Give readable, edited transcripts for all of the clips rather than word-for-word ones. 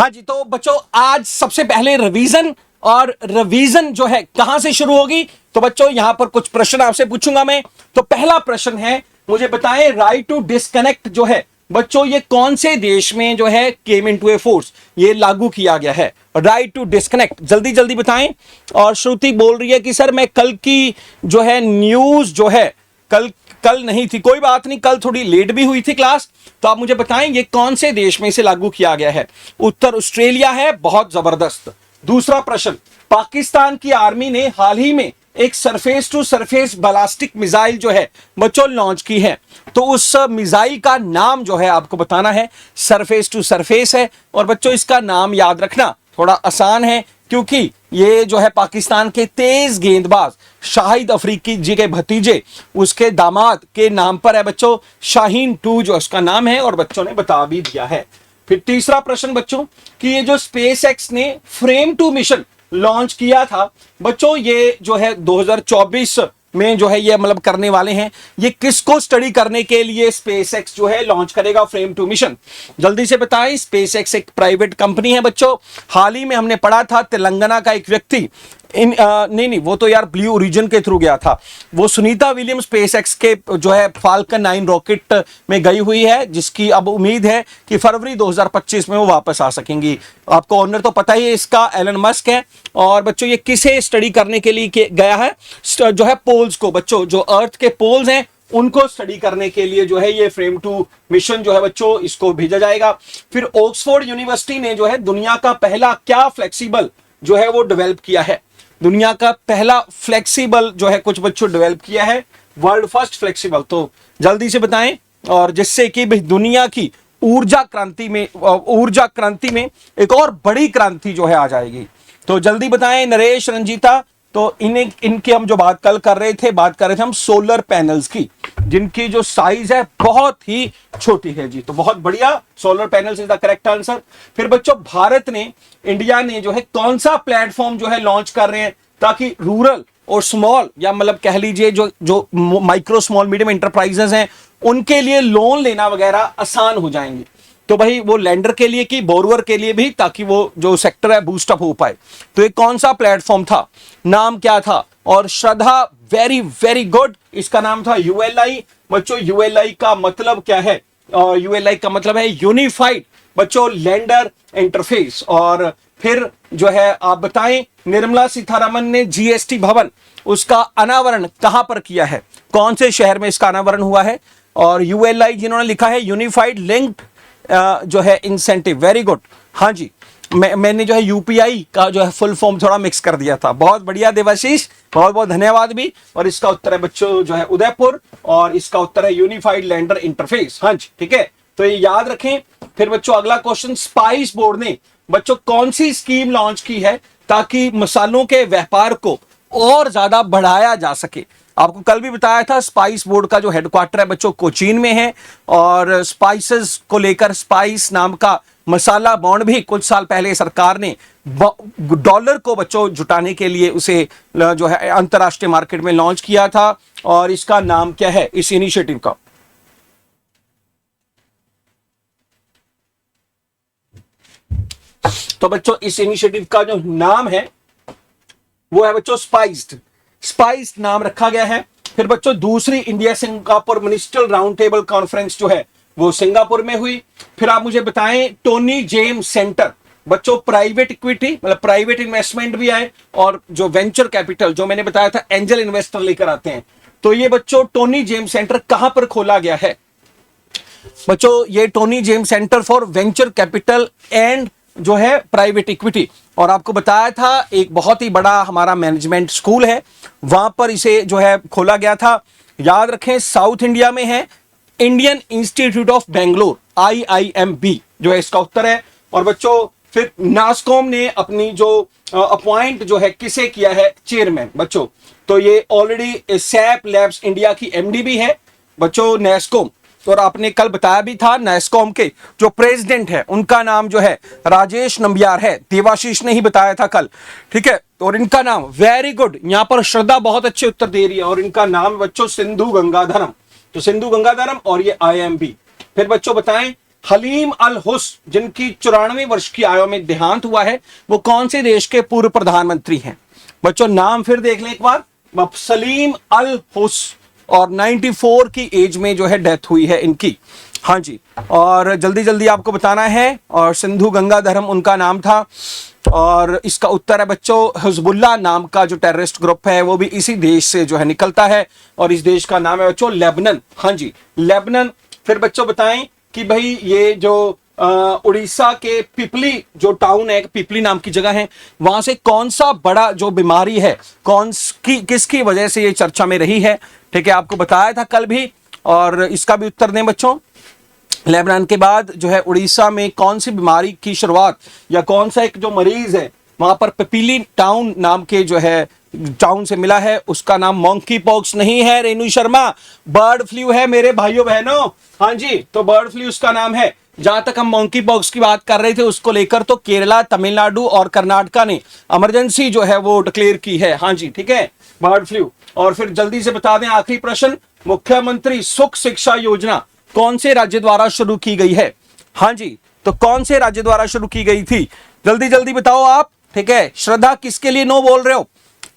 हाँ जी, तो बच्चों आज सबसे पहले रिवीजन, और रिवीजन जो है कहां से शुरू होगी। तो बच्चों यहां पर कुछ प्रश्न आपसे पूछूंगा मैं। तो पहला प्रश्न है, मुझे बताएं राइट टू डिस्कनेक्ट जो है बच्चों ये कौन से देश में जो है केम इनटू ए फोर्स, ये लागू किया गया है। राइट टू डिस्कनेक्ट जल्दी जल्दी बताएं। और श्रुति बोल रही है कि सर मैं कल की जो है न्यूज जो है कल नहीं थी, कोई बात नहीं, कल थोड़ी लेट भी हुई थी क्लास। तो आप मुझे बताएं ये कौन से देश में इसे लागू किया गया है। उत्तर ऑस्ट्रेलिया है, बहुत जबरदस्त। दूसरा प्रश्न, पाकिस्तान की आर्मी ने हाल ही में एक surface to surface ballistic missile जो है बच्चों लॉन्च की है। तो उस मिसाइल का नाम जो है आपको बताना है, सरफेस टू सरफेस है। और बच्चों इसका नाम याद रखना थोड़ा आसान है, क्योंकि ये जो है पाकिस्तान के तेज गेंदबाज शाहिद अफरीदी जी के भतीजे उसके दामाद के नाम पर है बच्चों, शाहीन 2 जो उसका नाम है, और बच्चों ने बता भी दिया है। फिर तीसरा प्रश्न बच्चों कि ये जो स्पेस एक्स ने फ्रेम 2 मिशन लॉन्च किया था बच्चों, ये जो है 2024 में जो है ये मतलब करने वाले हैं। ये किसको स्टडी करने के लिए स्पेस एक्स जो है लॉन्च करेगा फ्रेम 2 मिशन, जल्दी से बताएं। स्पेस एक्स एक प्राइवेट कंपनी है बच्चों। हाल ही में हमने पढ़ा था तेलंगाना का एक व्यक्ति नहीं वो तो यार ब्लू ओरिजिन के थ्रू गया था, वो सुनीता विलियम्स स्पेस एक्स के जो है फाल्कन 9 रॉकेट में गई हुई है, जिसकी अब उम्मीद है कि फरवरी 2025 में वो वापस आ सकेंगी। आपको ऑनर तो पता ही है इसका, एलन मस्क है। और बच्चों ये किसे स्टडी करने के लिए गया है, जो है पोल्स को बच्चों, जो अर्थ के पोल्स हैं उनको स्टडी करने के लिए जो है ये फ्रेम 2 मिशन जो है बच्चों इसको भेजा जाएगा। फिर ऑक्सफोर्ड यूनिवर्सिटी ने जो है दुनिया का पहला क्या फ्लेक्सिबल जो है वो डेवलप किया है, दुनिया का पहला फ्लेक्सिबल जो है कुछ बच्चों डेवलप किया है, वर्ल्ड फर्स्ट फ्लेक्सिबल। तो जल्दी से बताएं, और जिससे कि भाई दुनिया की ऊर्जा क्रांति में एक और बड़ी क्रांति जो है आ जाएगी। तो जल्दी बताएं नरेश, रंजीता। तो इनकी हम जो बात कल कर रहे थे हम सोलर पैनल्स की, जिनकी जो साइज है बहुत ही छोटी है जी। तो बहुत बढ़िया, solar panels is the correct answer. फिर बच्चों इंडिया ने जो है कौन सा प्लेटफॉर्म जो है लॉन्च कर रहे हैं, ताकि रूरल और स्मॉल या मतलब कह लीजिए जो माइक्रो स्मॉल मीडियम इंटरप्राइजेस हैं उनके लिए लोन लेना वगैरह आसान हो जाएंगे। तो भाई वो लेंडर के लिए कि बोरवर के लिए भी, ताकि वो जो सेक्टर है बूस्टअप हो पाए। तो ये कौन सा प्लेटफॉर्म था, नाम क्या था। और श्रद्धा वेरी वेरी गुड, इसका नाम था यूएलआई। बच्चों यूएलआई का मतलब क्या है, यूएलआई का मतलब है यूनिफाइड बच्चों लेंडर इंटरफेस। और फिर जो है आप बताएं निर्मला सीतारमन ने जीएसटी भवन उसका अनावरण कहां पर किया है, कौन से शहर में इसका अनावरण हुआ है। और यूएलआई जिन्होंने लिखा है यूनिफाइड लिंक्ड जो है इंसेंटिव, वेरी गुड। हाँ जी, मैंने जो है यूपीआई का जो है फुल फॉर्म थोड़ा मिक्स कर दिया था, बहुत बढ़िया देवाशीष, बहुत बहुत धन्यवाद भी। और इसका उत्तर है बच्चों जो है उदयपुर, और इसका उत्तर है यूनिफाइड लैंडर इंटरफेस। हाँ जी ठीक है, तो ये याद रखें। फिर बच्चों अगला क्वेश्चन, स्पाइस बोर्ड ने बच्चों कौन सी स्कीम लॉन्च की है ताकि मसालों के व्यापार को और ज्यादा बढ़ाया जा सके। आपको कल भी बताया था स्पाइस बोर्ड का जो हेडक्वार्टर है बच्चों कोचीन में है, और स्पाइसेस को लेकर स्पाइस नाम का मसाला बॉन्ड भी कुछ साल पहले सरकार ने डॉलर को बच्चों जुटाने के लिए उसे जो है अंतरराष्ट्रीय मार्केट में लॉन्च किया था। और इसका नाम क्या है इस इनिशिएटिव का। तो बच्चों इस इनिशिएटिव का जो नाम है वो है बच्चों स्पाइस्ड नाम रखा गया है। फिर बच्चों दूसरी India Singapore ministerial round table conference जो है वो सिंगापुर में हुई। फिर आप मुझे बताएं टोनी जेम्स सेंटर बच्चों प्राइवेट इक्विटी मतलब प्राइवेट इन्वेस्टमेंट भी आए, और जो वेंचर कैपिटल जो मैंने बताया था एंजल इन्वेस्टर लेकर आते हैं। तो ये बच्चों टोनी जेम्स सेंटर कहां पर खोला गया है बच्चों, ये Tony James centre for venture capital and जो है प्राइवेट इक्विटी। और आपको बताया था एक बहुत ही बड़ा हमारा मैनेजमेंट स्कूल है, वहां पर इसे जो है खोला गया था। याद रखें साउथ इंडिया में है Indian institute of Bangalore, IIMB जो है इसका उत्तर है। और बच्चों फिर नास्कॉम ने अपनी जो अपॉइंट जो है किसे किया है, चेयरमैन बच्चों। तो ये ऑलरेडी सैप लैब्स इंडिया की MD भी है बच्चों नैस्कॉम। और आपने कल बताया भी था नैस्कॉम के जो प्रेसिडेंट है उनका नाम जो है राजेश नंबियार है, देवाशीष ने ही बताया था कल, ठीक है। और इनका नाम वेरी गुड, यहां पर श्रद्धा बहुत अच्छे उत्तर दे रही है, और इनका नाम बच्चों सिंधु गंगाधरम। तो सिंधु गंगाधरम और ये IIMB। फिर बच्चों बताएं हलीम अल हुस, जिनकी 94 वर्ष की आयु में देहांत हुआ है, वो कौन से देश के पूर्व प्रधानमंत्री हैं? बच्चों नाम फिर देख लें एक बार, सलीम अल हुस, और 94 की एज में जो है डेथ हुई है इनकी। हाँ जी, और जल्दी जल्दी आपको बताना है, और सिंधु गंगाधरम उनका नाम था, और इसका उत्तर है बच्चों हिजबुल्लाह नाम का जो टेररिस्ट ग्रुप है वो भी इसी देश से जो है निकलता है, और इस देश का नाम है बच्चों लेबनान। हाँ जी, लेबनान। फिर बच्चों बताएं कि भाई ये जो उड़ीसा के पिपली जो टाउन है, पिपली नाम की जगह है, वहां से कौन सा बड़ा जो बीमारी है, किसकी वजह से ये चर्चा में रही है? ठीक है, आपको बताया था कल भी, और इसका भी उत्तर दें बच्चों। लेबनान के बाद जो है उड़ीसा में कौन सी बीमारी की शुरुआत, या कौन सा एक जो मरीज है वहां पर पिपीली टाउन नाम के जो है टाउन से मिला है, उसका नाम मंकी पॉक्स नहीं है रेणु शर्मा, बर्ड फ्लू है मेरे भाइयों बहनों। हाँ जी, तो बर्ड फ्लू उसका नाम है। जहां तक हम मंकी पॉक्स की बात कर रहे थे उसको लेकर तो केरला, तमिलनाडु और कर्नाटका ने इमरजेंसी जो है वो डिक्लेयर की है। हाँ जी, ठीक है, बर्ड फ्लू। और फिर जल्दी से बता दें आखिरी प्रश्न, मुख्यमंत्री सुख शिक्षा योजना कौन से राज्य द्वारा शुरू की गई है? हाँ जी, तो कौन से राज्य द्वारा शुरू की गई थी? जल्दी जल्दी बताओ आप। ठीक है, श्रद्धा किसके लिए नो बोल रहे हो?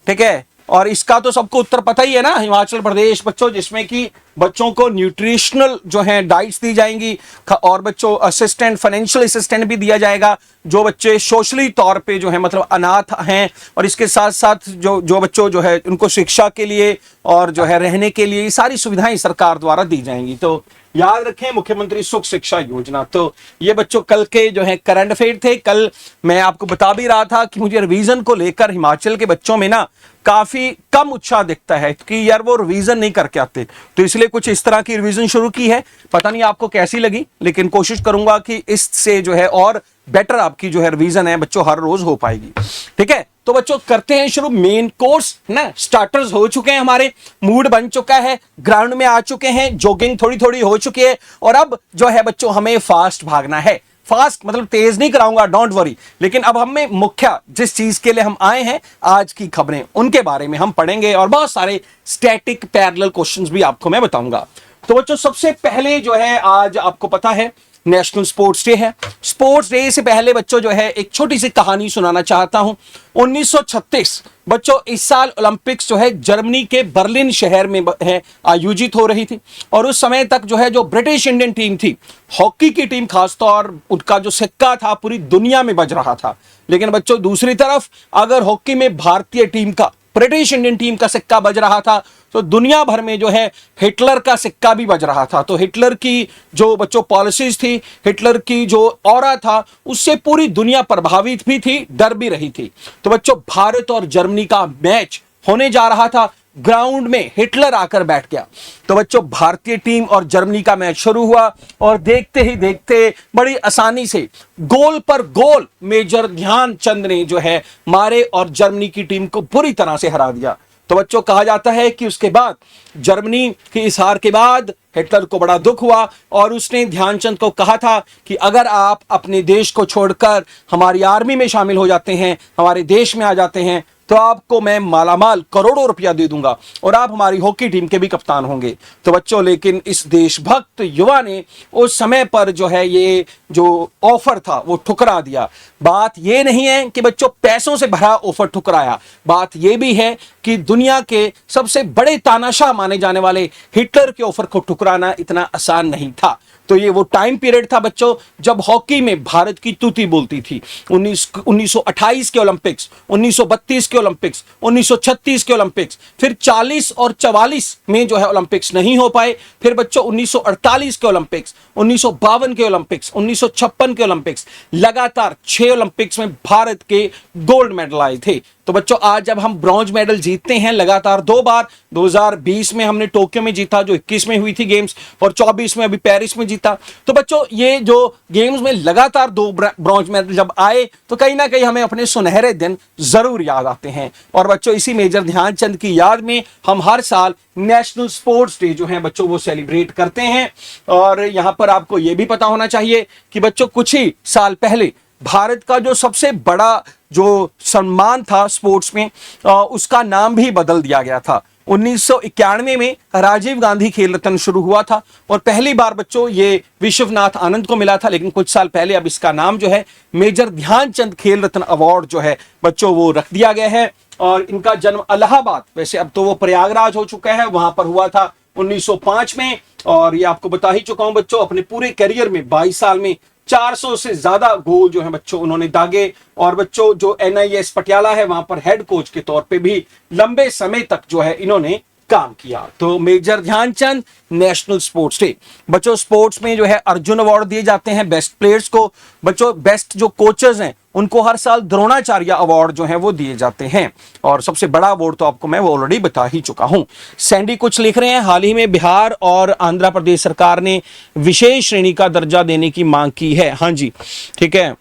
ठीक है, और इसका तो सबको उत्तर पता ही है ना, हिमाचल प्रदेश बच्चों, जिसमें कि बच्चों को न्यूट्रिशनल जो है डाइट्स दी जाएंगी, और बच्चों असिस्टेंट, फाइनेंशियल असिस्टेंट भी दिया जाएगा जो बच्चे सोशली तौर पे जो है मतलब अनाथ हैं, और इसके साथ साथ जो बच्चों जो है उनको शिक्षा के लिए और जो है रहने के लिए सारी सुविधाएं सरकार द्वारा दी जाएंगी। तो याद रखें मुख्यमंत्री सुख शिक्षा योजना। तो ये बच्चों कल के जो है करंट अफेयर थे। कल मैं आपको बता भी रहा था कि मुझे रिवीजन को लेकर हिमाचल के बच्चों में ना काफी कम उत्साह दिखता है कि यार वो रिवीजन नहीं करके आते, तो इसलिए कुछ इस तरह की रिवीजन शुरू की है। पता नहीं आपको कैसी लगी, लेकिन कोशिश करूंगा कि इससे जो है और बेटर आपकी जो है रिवीजन है बच्चों हर रोज हो पाएगी। ठीक है, तो बच्चों करते हैं शुरू। मेन कोर्स ना, स्टार्टर्स हो चुके हैं हमारे, मूड बन चुका है, ग्राउंड में आ चुके हैं, जॉगिंग थोड़ी थोड़ी हो चुकी है, और अब जो है बच्चों हमें फास्ट भागना है। फास्ट मतलब तेज नहीं कराऊंगा, डोंट वरी, लेकिन अब हमें मुख्य जिस चीज के लिए हम आए हैं, आज की खबरें, उनके बारे में हम पढ़ेंगे, और बहुत सारे स्टैटिक पैरेलल क्वेश्चंस भी आपको मैं बताऊंगा। तो बच्चों सबसे पहले जो है आज आपको पता है नेशनल स्पोर्ट्स डे है। स्पोर्ट्स डे से पहले बच्चों जो है एक छोटी सी कहानी सुनाना चाहता हूं। 1936 बच्चों इस साल ओलंपिक्स जो है जर्मनी के बर्लिन शहर में है आयोजित हो रही थी, और उस समय तक जो है जो ब्रिटिश इंडियन टीम थी, हॉकी की टीम खासतौर, उनका जो सिक्का था पूरी दुनिया में बज रहा था। लेकिन बच्चों दूसरी तरफ अगर हॉकी में भारतीय टीम का, ब्रिटिश इंडियन टीम का सिक्का बज रहा था, तो दुनिया भर में जो है हिटलर का सिक्का भी बज रहा था। तो हिटलर की जो बच्चों पॉलिसीज थी, हिटलर की जो ऑरा था, उससे पूरी दुनिया प्रभावित भी थी, डर भी रही थी। तो बच्चों भारत और जर्मनी का मैच होने जा रहा था, ग्राउंड में हिटलर आकर बैठ गया। तो बच्चों भारतीय टीम और जर्मनी का मैच शुरू हुआ, और देखते ही देखते बड़ी आसानी से गोल पर गोल मेजर ध्यानचंद ने जो है मारे और जर्मनी की टीम को बुरी तरह से हरा दिया। तो बच्चों कहा जाता है कि उसके बाद जर्मनी की इस हार के बाद हिटलर को बड़ा दुख हुआ, और उसने ध्यानचंद को कहा था कि अगर आप अपने देश को छोड़कर हमारी आर्मी में शामिल हो जाते हैं, हमारे देश में आ जाते हैं, तो आपको मैं मालामाल करोड़ों रुपया दे दूंगा, और आप हमारी हॉकी टीम के भी कप्तान होंगे। तो बच्चों लेकिन इस देशभक्त युवा ने उस समय पर जो है ये जो ऑफर था वो ठुकरा दिया। बात ये नहीं है कि बच्चों पैसों से भरा ऑफर ठुकराया, बात ये भी है कि दुनिया के सबसे बड़े तानाशाह माने जाने वाले हिटलर के ऑफर को ठुकराना इतना आसान नहीं था। तो ये वो टाइम पीरियड था बच्चों जब हॉकी में भारत की तूती बोलती थी। 1928 के ओलंपिक्स, 1932 के ओलंपिक्स, 1936 के ओलंपिक्स, फिर 40 और 44 में जो है ओलंपिक्स नहीं हो पाए, फिर बच्चों 1948 के ओलंपिक्स, 1952 के ओलंपिक्स, 1956 के ओलंपिक्स, लगातार 6 ओलंपिक्स में भारत के गोल्ड मेडल आए थे। तो बच्चों आज जब हम ब्रॉन्ज मेडल जीतते हैं लगातार 2 बार, 2020 में हमने टोक्यो में जीता जो 21 में हुई थी गेम्स, और 24 में अभी पेरिस में जीता। तो बच्चों ये जो गेम्स में लगातार 2 ब्रॉन्ज मेडल जब आए, तो कहीं ना कहीं हमें अपने सुनहरे दिन जरूर याद आते हैं। और बच्चों इसी मेजर ध्यानचंद की याद में हम हर साल नेशनल स्पोर्ट्स डे जो है बच्चों वो सेलिब्रेट करते हैं। और यहां पर आपको यह भी पता होना चाहिए कि बच्चों कुछ ही साल पहले भारत का जो सबसे बड़ा जो सम्मान था स्पोर्ट्स में, उसका नाम भी बदल दिया गया था। 1991 में राजीव गांधी खेल रत्न शुरू हुआ था और पहली बार बच्चों ये विश्वनाथ आनंद को मिला था, लेकिन कुछ साल पहले अब इसका नाम जो है मेजर ध्यानचंद खेल रत्न अवार्ड जो है बच्चों वो रख दिया गया है। और इनका जन्म इलाहाबाद, वैसे अब तो वो प्रयागराज हो चुका है, वहां पर हुआ था 1905 में। और ये आपको बता ही चुका हूं बच्चों, अपने पूरे करियर में 22 साल में 400 से ज्यादा गोल जो है बच्चों उन्होंने दागे। और बच्चों जो NIS पटियाला है वहां पर हेड कोच के तौर पे भी लंबे समय तक जो है इन्होंने काम किया। तो major Dhyan Chand national sports day. बच्चों स्पोर्ट्स में जो है अर्जुन अवार्ड दिए जाते हैं बेस्ट प्लेयर्स को। बच्चों बेस्ट जो कोचेस हैं उनको हर साल द्रोणाचार्य अवार्ड जो है वो दिए जाते हैं। और सबसे बड़ा अवार्ड तो आपको मैं वो ऑलरेडी बता ही चुका हूं। सैंडी कुछ लिख रहे हैं, हाल ही में बिहार और आंध्र प्रदेश सरकार ने विशेष श्रेणी का दर्जा देने की मांग की है। हाँ जी, ठीक है,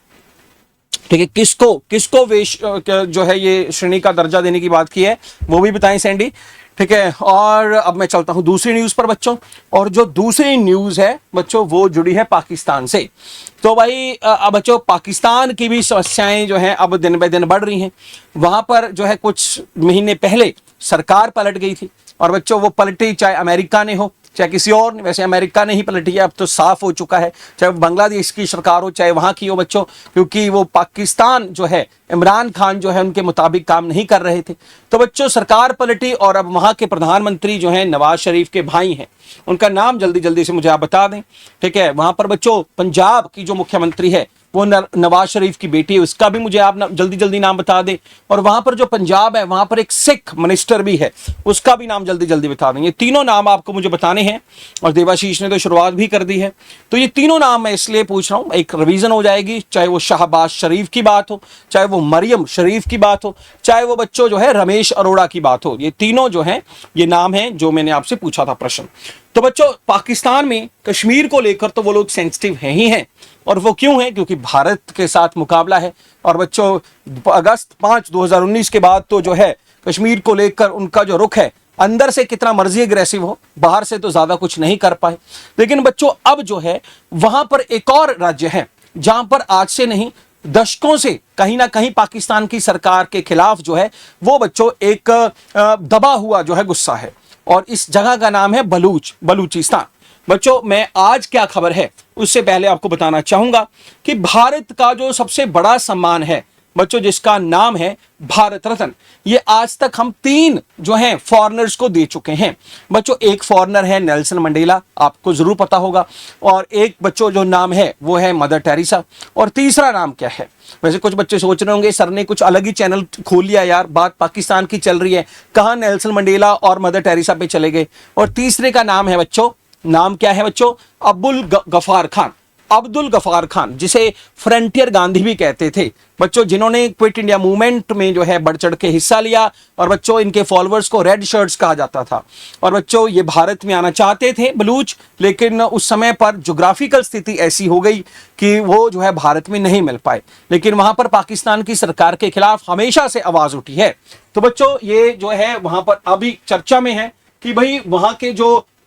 ठीक है। किसको जो है ये श्रेणी का दर्जा देने की बात की है वो भी बताएं सैंडी, ठीक है। और अब मैं चलता हूं दूसरी न्यूज पर बच्चों, और जो दूसरी न्यूज है बच्चों वो जुड़ी है पाकिस्तान से। तो भाई अब बच्चों पाकिस्तान की भी समस्याएं जो हैं अब दिन ब दिन बढ़ रही हैं। वहां पर जो है कुछ महीने पहले सरकार पलट गई थी और बच्चों वो पलटी चाहे अमेरिका ने हो चाहे किसी और ने, वैसे अमेरिका ने ही पलटी है, अब तो साफ हो चुका है, चाहे बांग्लादेश की सरकार हो चाहे वहां की हो बच्चों, क्योंकि वो पाकिस्तान जो है इमरान खान जो है उनके मुताबिक काम नहीं कर रहे थे। तो बच्चों सरकार पलटी और अब वहां के प्रधानमंत्री जो है नवाज शरीफ के भाई हैं, उनका नाम जल्दी जल्दी से मुझे आप बता दें, ठीक है। वहां पर बच्चों पंजाब की जो मुख्यमंत्री है वो नवाज शरीफ की बेटी है, उसका भी मुझे आप जल्दी जल्दी नाम बता दें। और वहां पर जो पंजाब है वहां पर एक सिख मिनिस्टर भी है, उसका भी नाम जल्दी जल्दी बता दें। ये तीनों नाम आपको मुझे बताने हैं और देवाशीष ने तो शुरुआत भी कर दी है। तो ये तीनों नाम मैं इसलिए पूछ रहा हूं, एक रिवीजन हो जाएगी, चाहे वो शाहबाज शरीफ की बात हो, चाहे वो मरियम शरीफ की बात हो, चाहे वो बच्चों जो है रमेश अरोड़ा की बात हो। ये तीनों जो है ये नाम है जो मैंने आपसे पूछा था प्रश्न। तो बच्चों पाकिस्तान में कश्मीर को लेकर तो वो लोग सेंसिटिव हैं ही हैं, और वो क्यों है, क्योंकि भारत के साथ मुकाबला है। और बच्चों अगस्त 5, 2019 के बाद तो जो है कश्मीर को लेकर उनका जो रुख है, अंदर से कितना मर्जी एग्रेसिव हो, बाहर से तो ज्यादा कुछ नहीं कर पाए। लेकिन बच्चों अब जो है वहां पर एक और राज्य है जहां पर आज से नहीं दशकों से कहीं ना कहीं पाकिस्तान की सरकार के खिलाफ जो है वो बच्चों एक दबा हुआ जो है गुस्सा है, और इस जगह का नाम है बलूचिस्तान। बच्चों मैं आज क्या खबर है उससे पहले आपको बताना चाहूंगा कि भारत का जो सबसे बड़ा सम्मान है बच्चों, जिसका नाम है भारत रत्न, ये आज तक हम 3 जो हैं फॉरेनर्स को दे चुके हैं। बच्चों एक फॉरेनर है नेल्सन मंडेला, आपको जरूर पता होगा, और एक बच्चों जो नाम है वो है मदर टेरेसा, और तीसरा नाम क्या है। वैसे कुछ बच्चे सोच रहे होंगे सर ने कुछ अलग ही चैनल खोल लिया यार, बात पाकिस्तान की चल रही है, कहां नेल्सन मंडेला और मदर टेरेसा पे चले गए। और तीसरे का नाम है बच्चों, नाम क्या है बच्चों, अब्दुल गफार खान, जिसे फ्रंटियर गांधी भी कहते थे बच्चों, जिन्होंने क्विट इंडिया मूवमेंट में जो है बढ़ चढ़ के हिस्सा लिया। और बच्चों इनके फॉलोअर्स को रेड शर्ट्स कहा जाता था। और बच्चों ये भारत में आना चाहते थे बलूच, लेकिन उस समय पर ज्योग्राफिकल स्थिति ऐसी हो गई कि वो जो है भारत में नहीं मिल पाए। लेकिन वहां पर पाकिस्तान की सरकार के खिलाफ हमेशा से आवाज उठी है। तो बच्चों ये जो है वहां पर अभी चर्चा में है कि भाई वहां के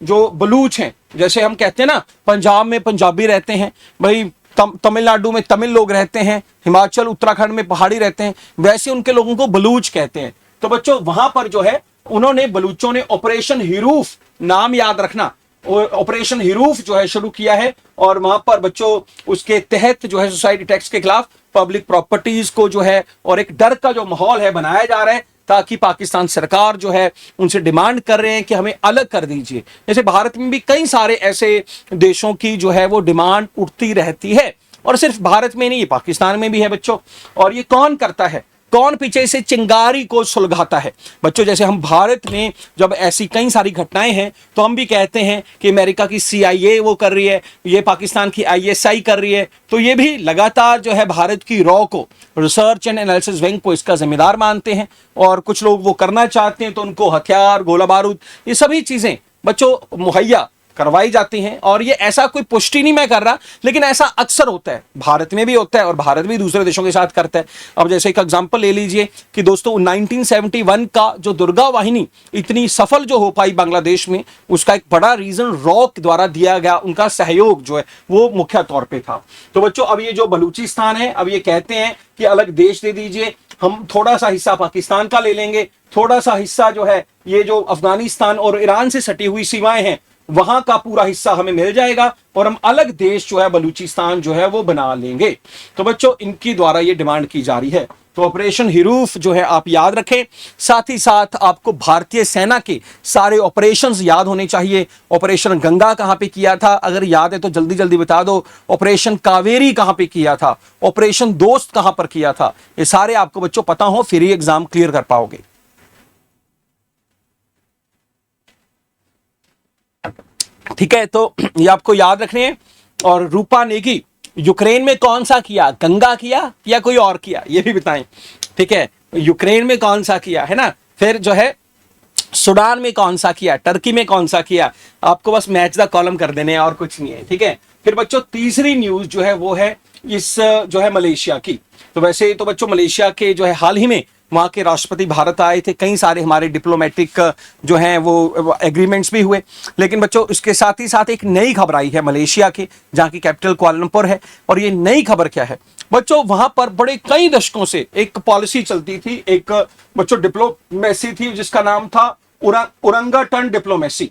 जो बलूच हैं, जैसे हम कहते हैं ना पंजाब में पंजाबी रहते हैं, भाई तमिलनाडु में तमिल लोग रहते हैं, हिमाचल उत्तराखंड में पहाड़ी रहते हैं, वैसे उनके लोगों को बलूच कहते हैं। तो बच्चों वहां पर जो है उन्होंने बलूचों ने ऑपरेशन हीरूफ, नाम याद रखना, ऑपरेशन हीरूफ जो है शुरू किया है। और वहां पर बच्चों उसके तहत जो है सोसाइटी टैक्स के खिलाफ पब्लिक प्रॉपर्टीज को जो है और एक डर का जो माहौल है बनाया जा रहा है, ताकि पाकिस्तान सरकार जो है उनसे डिमांड कर रहे हैं कि हमें अलग कर दीजिए। जैसे भारत में भी कई सारे ऐसे देशों की जो है वो डिमांड उठती रहती है, और सिर्फ भारत में नहीं, ये पाकिस्तान में भी है बच्चों। और ये कौन करता है, कौन पीछे से चिंगारी को सुलगाता है बच्चों। जैसे हम भारत में जब ऐसी कई सारी घटनाएं हैं तो हम भी कहते हैं कि अमेरिका की CIA वो कर रही है, ये पाकिस्तान की ISI कर रही है। तो ये भी लगातार जो है भारत की रॉ को, रिसर्च एंड एनालिसिस विंग को इसका जिम्मेदार मानते हैं। और कुछ लोग वो करना चाहते हैं तो उनको हथियार, गोला बारूद, ये सभी चीजें बच्चों मुहैया करवाई जाती हैं, और ये ऐसा कोई पुष्टि नहीं मैं कर रहा, लेकिन ऐसा अक्सर होता है, भारत में भी होता है और भारत भी दूसरे देशों के साथ करता है। अब जैसे एक एग्जांपल ले लीजिए कि दोस्तों 1971 का जो दुर्गा वाहिनी इतनी सफल जो हो पाई बांग्लादेश में, उसका एक बड़ा रीजन रॉक द्वारा दिया गया उनका सहयोग जो है वो मुख्य तौर पे था। तो बच्चों अब ये जो बलूचिस्तान है, अब ये कहते हैं कि अलग देश दे दीजिए, हम थोड़ा सा हिस्सा पाकिस्तान का ले लेंगे, थोड़ा सा हिस्सा जो है ये जो अफगानिस्तान और ईरान से सटी हुई सीमाएं हैं वहां का पूरा हिस्सा हमें मिल जाएगा और हम अलग देश जो है बलूचिस्तान जो है वो बना लेंगे। तो बच्चों इनकी द्वारा ये डिमांड की जा रही है। तो ऑपरेशन हीरूफ जो है आप याद रखें, साथ ही साथ आपको भारतीय सेना के सारे ऑपरेशंस याद होने चाहिए। ऑपरेशन गंगा कहां पे किया था, अगर याद है तो जल्दी जल्दी बता दो। ऑपरेशन कावेरी कहां पे किया था, ऑपरेशन दोस्त कहां पर किया था, ये सारे आपको बच्चों पता हो, फिर ही एग्जाम क्लियर कर पाओगे। ठीक है, तो ये आपको याद रखने हैं। और रूपा नेगी यूक्रेन में कौन सा किया, गंगा किया या कोई और किया, ये भी बताएं। ठीक है, यूक्रेन में कौन सा किया है ना, फिर जो है सूडान में कौन सा किया, टर्की में कौन सा किया, आपको बस मैच द कॉलम कर देने हैं और कुछ नहीं है। ठीक है, फिर बच्चों तीसरी न्यूज जो है वो है इस जो है मलेशिया की। तो वैसे तो बच्चों मलेशिया के जो है हाल ही में वहां के राष्ट्रपति भारत आए थे, कई सारे हमारे डिप्लोमेटिक जो हैं वो एग्रीमेंट्स भी हुए, लेकिन बच्चों इसके साथ ही साथ एक नई खबर आई है मलेशिया की, जहां की कैपिटल कुआलालंपुर है। और ये नई खबर क्या है बच्चों, वहां पर बड़े कई दशकों से एक पॉलिसी चलती थी, एक बच्चों डिप्लोमेसी थी जिसका नाम था ओरंगटन डिप्लोमेसी।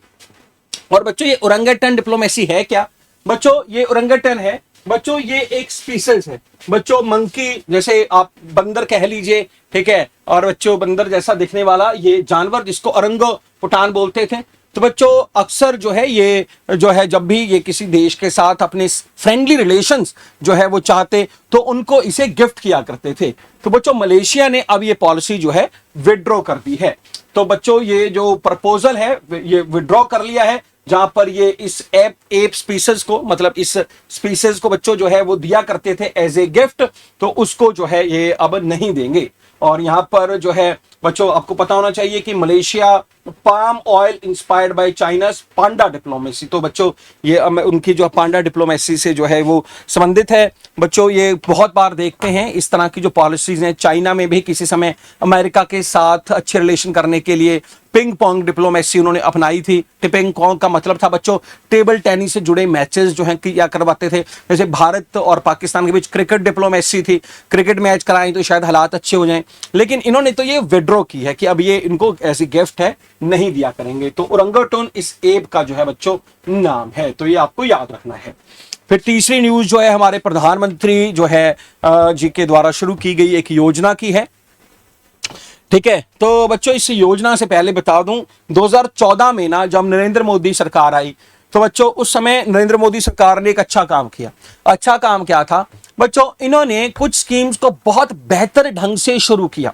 और बच्चों ये ओरंगटन डिप्लोमेसी है क्या बच्चों, ये ओरंगटन है बच्चों, ये एक स्पीसीज है बच्चों, मंकी जैसे आप बंदर कह लीजिए। ठीक है, और बच्चों बंदर जैसा दिखने वाला ये जानवर जिसको ओरंगुटान बोलते थे। तो बच्चों अक्सर जो है ये जो है जब भी ये किसी देश के साथ अपने फ्रेंडली रिलेशंस जो है वो चाहते तो उनको इसे गिफ्ट किया करते थे। तो बच्चों मलेशिया ने अब ये पॉलिसी जो है विड्रॉ कर दी है। तो बच्चों ये जो प्रपोजल है ये विड्रॉ कर लिया है, जहां पर ये इस एप स्पीसीज को, मतलब इस स्पीसीज को बच्चों जो है वो दिया करते थे एज ए गिफ्ट, तो उसको जो है ये अब नहीं देंगे। और यहां पर जो है बच्चों आपको पता होना चाहिए कि Malaysia palm oil inspired by China's Panda diplomacy, तो बच्चों ये उनकी जो पांडा डिप्लोमेसी से जो है वो संबंधित है। बच्चों ये बहुत बार देखते हैं इस तरह की जो पॉलिसीज हैं, चाइना में भी किसी समय अमेरिका के साथ अच्छे रिलेशन करने के लिए पिंग पोंग डिप्लोमेसी उन्होंने अपनाई थी। पिंग पोंग का मतलब था बच्चों टेबल टेनिस से जुड़े मैचेस जो हैं किया करवाते थे। जैसे भारत और पाकिस्तान के बीच क्रिकेट डिप्लोमेसी थी, क्रिकेट मैच कराएं तो शायद हालात अच्छे हो जाएं, लेकिन इन्होंने तो ये विड्रॉ की है कि अब ये इनको ऐसी गिफ्ट है नहीं दिया करेंगे। तो ओरंगुटान इस ऐप का जो है बच्चों नाम है, तो ये आपको याद रखना है। फिर तीसरी न्यूज जो है हमारे प्रधानमंत्री जो है जी के द्वारा शुरू की गई एक योजना की है। ठीक है, तो बच्चों इस योजना से पहले बता दूं 2014 में ना जब नरेंद्र मोदी सरकार आई, तो बच्चों उस समय नरेंद्र मोदी सरकार ने एक अच्छा काम किया। अच्छा काम क्या था बच्चों, इन्होंने कुछ स्कीम्स को बहुत बेहतर ढंग से शुरू किया।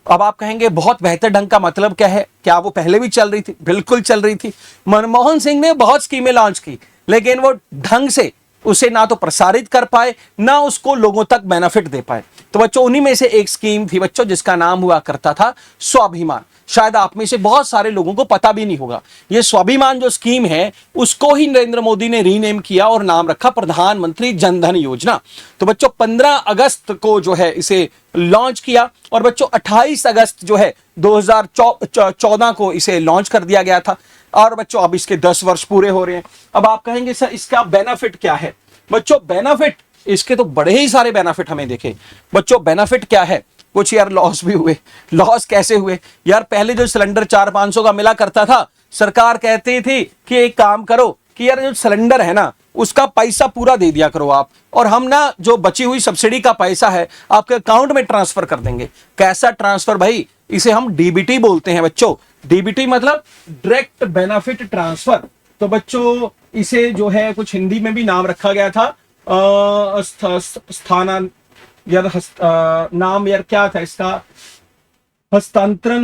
अब आप कहेंगे बहुत बेहतर ढंग का मतलब क्या है, क्या वो पहले भी चल रही थी? बिल्कुल चल रही थी। मनमोहन सिंह ने बहुत स्कीमें लॉन्च की, लेकिन वो ढंग से उसे ना तो प्रसारित कर पाए ना उसको लोगों तक बेनिफिट दे पाए। तो बच्चों उन्हीं में से एक स्कीम थी बच्चों जिसका नाम हुआ करता था स्वाभिमान। शायद आप में से बहुत सारे लोगों को पता भी नहीं होगा। ये स्वाभिमान जो स्कीम है उसको ही नरेंद्र मोदी ने रीनेम किया और नाम रखा प्रधानमंत्री जनधन योजना। तो बच्चों 15 अगस्त को जो है इसे लॉन्च किया और बच्चों 28 अगस्त जो है 2014 को इसे लॉन्च कर दिया गया था। और बच्चों अब इसके 10 वर्ष पूरे हो रहे हैं। अब आप कहेंगे सर इसका बेनिफिट क्या है? बच्चों बेनिफिट इसके तो बड़े ही सारे बेनिफिट हमें देखे। बच्चों बेनिफिट क्या है, कुछ यार लॉस भी हुए। लॉस कैसे हुए यार? पहले जो सिलेंडर 400-500 का मिला करता था, सरकार कहती थी कि एक काम करो कि यार जो सिलेंडर है ना उसका पैसा पूरा दे दिया करो आप, और हम ना जो बची हुई सब्सिडी का पैसा है आपके अकाउंट में ट्रांसफर कर देंगे। कैसा ट्रांसफर भाई? इसे हम डीबीटी बोलते हैं बच्चों। डीबीटी मतलब डायरेक्ट बेनिफिट ट्रांसफर। तो बच्चों इसे जो है कुछ हिंदी में भी नाम रखा गया था स्थाना यार नाम यार क्या था इसका, हस्तांतरण,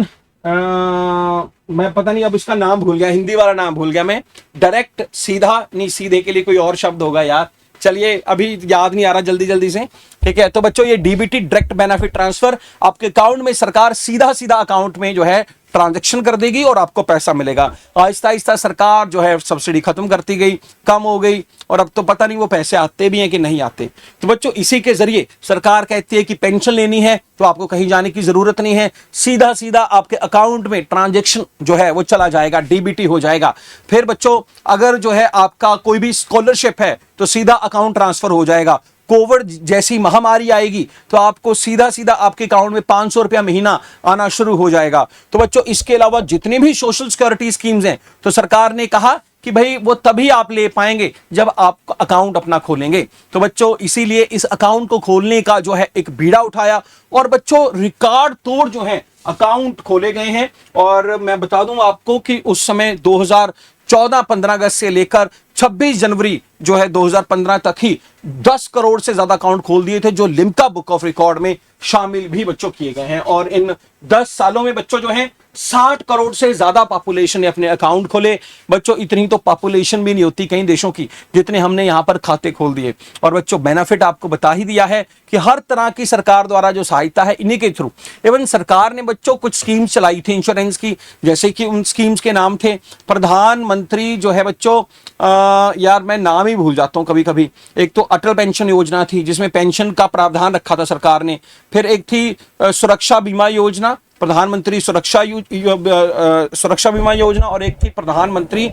मैं पता नहीं अब इसका नाम भूल गया, हिंदी वाला नाम भूल गया मैं। डायरेक्ट सीधा नहीं, सीधे के लिए कोई और शब्द होगा यार, चलिए अभी याद नहीं आ रहा जल्दी जल्दी से। ठीक है, तो बच्चों ये डीबीटी डायरेक्ट बेनिफिट ट्रांसफर आपके अकाउंट में सरकार सीधा सीधा अकाउंट में जो है ट्रांजैक्शन कर देगी और आपको पैसा मिलेगा। आहिस्ता आहिस्ता सरकार जो है सब्सिडी खत्म करती गई, कम हो गई, और अब तो पता नहीं वो पैसे आते भी हैं कि नहीं आते। तो बच्चों इसी के जरिए सरकार कहती है कि पेंशन लेनी है तो आपको कहीं जाने की जरूरत नहीं है, सीधा सीधा आपके अकाउंट में ट्रांजैक्शन जो है वो चला जाएगा, डीबीटी हो जाएगा। फिर बच्चों अगर जो है आपका कोई भी स्कॉलरशिप है तो सीधा अकाउंट ट्रांसफर हो जाएगा। कोविड जैसी महामारी आएगी तो आपको सीधा सीधा आपके अकाउंट में 500 रुपया महीना आना शुरू हो जाएगा। तो बच्चों इसके अलावा जितनी भी सोशल सिक्योरिटी स्कीम्स हैं तो सरकार ने कहा कि भाई वो तभी आप ले पाएंगे जब आप अकाउंट अपना खोलेंगे। तो बच्चों इसीलिए इस अकाउंट को खोलने का जो है एक बीड़ा उठाया और बच्चों रिकॉर्ड तोड़ जो है अकाउंट खोले गए हैं। और मैं बता दूं आपको कि उस समय 2014-15 अगस्त से लेकर 26 जनवरी जो है 2015 तक ही 10 करोड़ से ज्यादा अकाउंट खोल दिए थे, जो लिम्का बुक ऑफ रिकॉर्ड में शामिल भी बच्चों किए गए हैं। और इन 10 सालों में बच्चों जो है 60 करोड़ से ज्यादा पॉपुलेशन ने अपने अकाउंट खोले। बच्चों इतनी तो पॉपुलेशन भी नहीं होती कई देशों की जितने हमने यहां पर खाते खोल दिए। और बच्चों बेनिफिट आपको बता ही दिया है कि हर तरह की सरकार द्वारा जो सहायता है इन्हीं के थ्रू। इवन सरकार ने बच्चों कुछ स्कीम्स चलाई थी इंश्योरेंस की, जैसे कि उन स्कीम्स के नाम थे प्रधानमंत्री जो है बच्चों यार मैं नाम ही भूल जाता हूं कभी कभी। एक तो अटल पेंशन योजना थी जिसमें पेंशन का प्रावधान रखा था सरकार ने, फिर एक थी सुरक्षा बीमा योजना, प्रधानमंत्री सुरक्षा बीमा योजना, और एक थी प्रधानमंत्री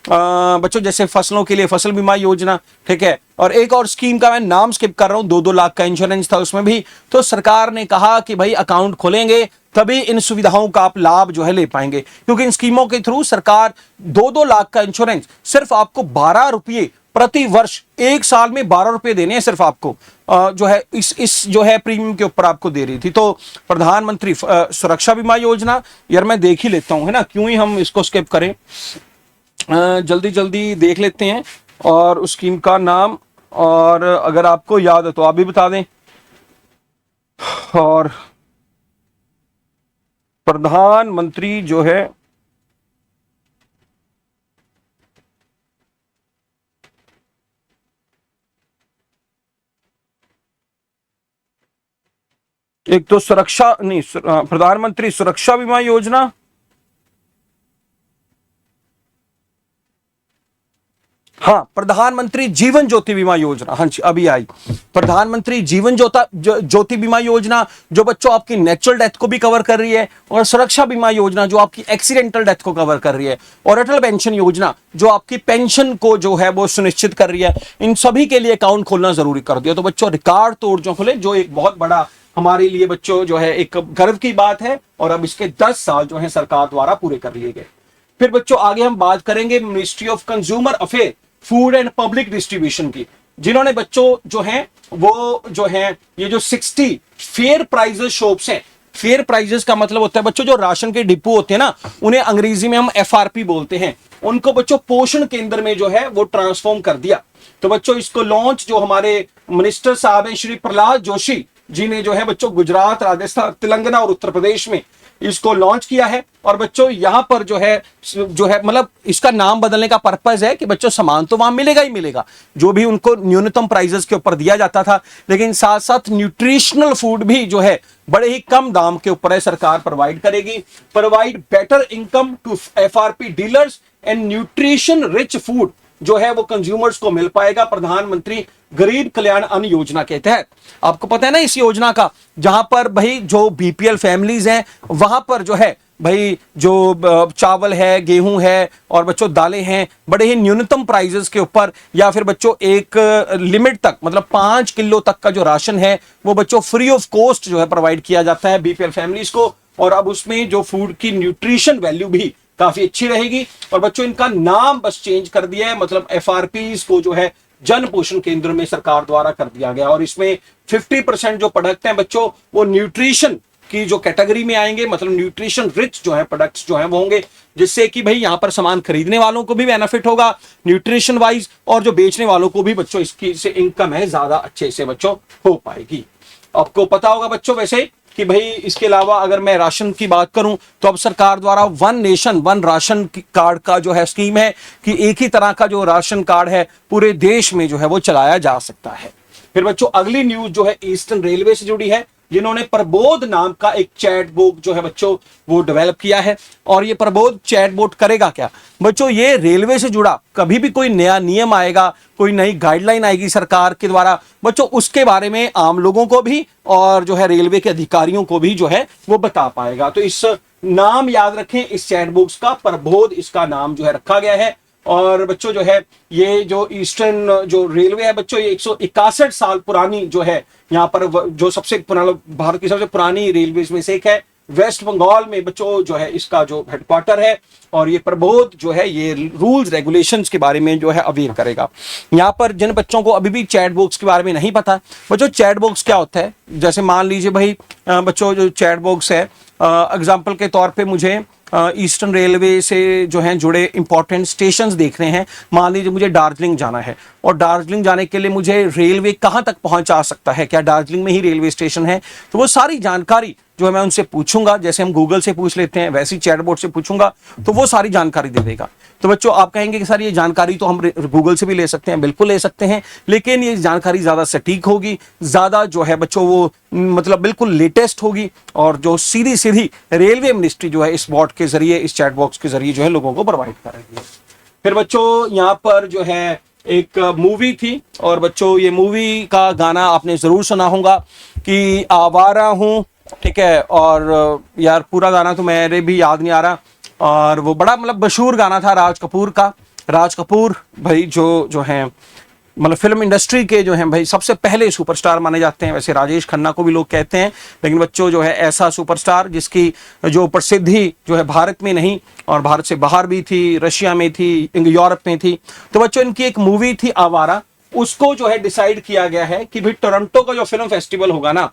बच्चों जैसे फसलों के लिए फसल बीमा योजना, ठीक है। और एक और स्कीम का मैं नाम स्किप कर रहा हूं, 2-2 लाख का इंश्योरेंस था उसमें भी। तो सरकार ने कहा कि भाई अकाउंट खोलेंगे तभी इन सुविधाओं का आप लाभ जो है ले पाएंगे, क्योंकि इन स्कीमों के थ्रू सरकार 2-2 लाख का इंश्योरेंस सिर्फ आपको 12 रुपये प्रति वर्ष, एक साल में 12 रुपए देने हैं सिर्फ आपको, जो है इस जो है प्रीमियम के ऊपर आपको दे रही थी। तो प्रधानमंत्री सुरक्षा बीमा योजना, यार मैं देख ही लेता हूं है ना, क्यों ही हम इसको स्किप करें, जल्दी जल्दी देख लेते हैं और उस स्कीम का नाम, और अगर आपको याद है तो आप भी बता दें। और प्रधानमंत्री जो है एक तो सुरक्षा नहीं, प्रधानमंत्री सुरक्षा बीमा योजना, हाँ प्रधानमंत्री जीवन ज्योति बीमा योजना, हाँ जी अभी आई प्रधानमंत्री जीवन ज्योति बीमा योजना, जो बच्चों आपकी नेचुरल डेथ को भी कवर कर रही है, और सुरक्षा बीमा योजना जो आपकी एक्सीडेंटल डेथ को कवर कर रही है, और अटल पेंशन योजना जो आपकी पेंशन को जो है वो सुनिश्चित कर रही है। इन सभी के लिए अकाउंट खोलना जरूरी कर दिया। तो बच्चों रिकॉर्ड तोड़ जो खोले, जो एक बहुत बड़ा हमारे लिए बच्चों जो है एक गर्व की बात है, और अब इसके 10 साल जो है सरकार द्वारा पूरे कर लिए गए। फिर बच्चों आगे हम बात करेंगे ministry of consumer affair, food and public distribution की, जिन्होंने बच्चों जो है वो जो है ये जो 60 फेयर प्राइजेस शॉप्स हैं, फेयर प्राइजेस का मतलब होता है बच्चों जो राशन के डिपो होते हैं ना, उन्हें अंग्रेजी में हम FRP बोलते हैं, उनको बच्चों पोषण केंद्र में जो है वो ट्रांसफॉर्म कर दिया। तो बच्चों इसको लॉन्च जो हमारे मिनिस्टर साहब हैं श्री प्रहलाद जोशी जी ने जो है बच्चों गुजरात, राजस्थान, तेलंगाना और उत्तर प्रदेश में इसको लॉन्च किया है। और बच्चों यहां पर जो है मतलब इसका नाम बदलने का पर्पस है कि बच्चों सामान तो वहां मिलेगा ही मिलेगा जो भी उनको न्यूनतम प्राइजेस के ऊपर दिया जाता था, लेकिन साथ साथ न्यूट्रिशनल फूड भी जो है बड़े ही कम दाम के ऊपर है सरकार प्रोवाइड करेगी। Provide better income to FRP dealers and nutrition rich food जो है वो कंज्यूमर्स को मिल पाएगा प्रधानमंत्री गरीब कल्याण अन्न योजना के तहत। आपको पता है ना इस योजना का, जहां पर भाई जो BPL फैमिलीज हैं वहां पर जो है भाई जो चावल है, गेहूं है और बच्चों दालें हैं, बड़े ही न्यूनतम प्राइजेस के ऊपर, या फिर बच्चों एक लिमिट तक मतलब 5 किलो तक का जो राशन है वो बच्चों फ्री ऑफ कॉस्ट जो है प्रोवाइड किया जाता है BPL फैमिलीज को। और अब उसमें जो फूड की न्यूट्रिशन वैल्यू भी काफी अच्छी रहेगी। और बच्चों इनका नाम बस चेंज कर दिया है, मतलब FRPs को जो है जन पोषण केंद्र में सरकार द्वारा कर दिया गया। और इसमें 50% जो प्रोडक्ट हैं बच्चों वो न्यूट्रिशन की जो कैटेगरी में आएंगे, मतलब न्यूट्रिशन रिच जो है प्रोडक्ट्स जो हैं वो होंगे, जिससे कि भाई यहां पर सामान खरीदने वालों को भी बेनिफिट होगा न्यूट्रिशन वाइज, और जो बेचने वालों को भी बच्चों इसकी से इनकम है ज्यादा अच्छे से बच्चों हो पाएगी। आपको पता होगा बच्चों वैसे कि भाई इसके अलावा अगर मैं राशन की बात करूं तो अब सरकार द्वारा 1 नेशन 1 राशन कार्ड का जो है स्कीम है कि एक ही तरह का जो राशन कार्ड है पूरे देश में जो है वो चलाया जा सकता है। फिर बच्चों अगली न्यूज जो है ईस्टर्न रेलवे से जुड़ी है, जिन्होंने प्रबोध नाम का एक चैटबॉट जो है बच्चों वो डेवलप किया है। और ये प्रबोध चैटबॉट करेगा क्या बच्चों, ये रेलवे से जुड़ा कभी भी कोई नया नियम आएगा, कोई नई गाइडलाइन आएगी सरकार के द्वारा बच्चों, उसके बारे में आम लोगों को भी और जो है रेलवे के अधिकारियों को भी जो है वो बता पाएगा। तो इस नाम याद रखें, इस चैटबॉक्स का प्रबोध इसका नाम जो है रखा गया है। और बच्चों जो है ये जो ईस्टर्न जो रेलवे है बच्चों, ये 161 साल पुरानी जो है, यहाँ पर जो सबसे पुराना भारत की सबसे पुरानी रेलवे में से एक है। वेस्ट बंगाल में बच्चों जो है इसका जो हेडक्वार्टर है। और ये प्रबोध जो है ये रूल्स रेगुलेशंस के बारे में जो है अवेयर करेगा। यहाँ पर जिन बच्चों को अभी भी चैट बॉक्स के बारे में नहीं पता बच्चों, चैट बॉक्स क्या होता है, जैसे मान लीजिए भाई बच्चों जो चैट बॉक्स है, एग्जाम्पल के तौर पे मुझे ईस्टर्न रेलवे से जो हैं जुड़े इंपॉर्टेंट स्टेशंस देखने हैं। मान लीजिए मुझे दार्जिलिंग जाना है और दार्जिलिंग जाने के लिए मुझे रेलवे कहाँ तक पहुंचा सकता है, क्या दार्जिलिंग में ही रेलवे स्टेशन है, तो वो सारी जानकारी जो है मैं उनसे पूछूंगा, जैसे हम गूगल से पूछ लेते हैं वैसे ही चैटबॉट से पूछूंगा तो वो सारी जानकारी दे देगा। तो बच्चों आप कहेंगे कि सर ये जानकारी तो हम गूगल से भी ले सकते हैं, बिल्कुल ले सकते हैं, लेकिन ये जानकारी ज़्यादा सटीक होगी, ज़्यादा जो है बच्चों वो मतलब बिल्कुल लेटेस्ट होगी, और जो सीधी सीधी रेलवे मिनिस्ट्री जो है इस बॉट के जरिए, इस चैट बॉक्स के जरिए जो है लोगों को प्रोवाइड करेगी। फिर बच्चों यहाँ पर जो है एक मूवी थी, और बच्चों ये मूवी का गाना आपने ज़रूर सुना होगा कि आवारा हूँ, ठीक है, और यार पूरा गाना तो मेरे भी याद नहीं आ रहा, और वो बड़ा मतलब मशहूर गाना था राज कपूर का। राज कपूर भाई जो हैं मतलब फिल्म इंडस्ट्री के जो हैं भाई सबसे पहले सुपरस्टार माने जाते हैं। वैसे राजेश खन्ना को भी लोग कहते हैं, लेकिन बच्चों जो है ऐसा सुपरस्टार जिसकी जो प्रसिद्धि जो है भारत में नहीं और भारत से बाहर भी थी, रशिया में थी, यूरोप में थी। तो बच्चों इनकी एक मूवी थी आवारा, उसको जो है डिसाइड किया गया है कि भाई टोरंटो का जो फिल्म फेस्टिवल होगा ना,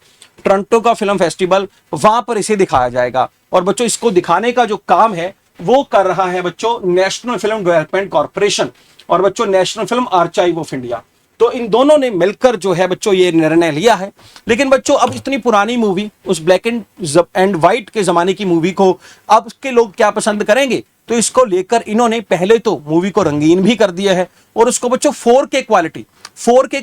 टोरंटो का फिल्म फेस्टिवल, वहां पर इसे दिखाया जाएगा। और बच्चों इसको दिखाने का जो काम है वो कर रहा है बच्चों नेशनल फिल्म डेवलपमेंट कॉर्पोरेशन और बच्चों national film archive of India. तो इन दोनों ने मिलकर जो है बच्चों ये निर्णय लिया है। लेकिन बच्चों अब इतनी पुरानी मूवी, उस ब्लैक एंड व्हाइट के जमाने की मूवी को अब के लोग क्या पसंद करेंगे, तो इसको लेकर इन्होंने पहले तो मूवी को रंगीन भी कर दिया है, और उसको बच्चों 4K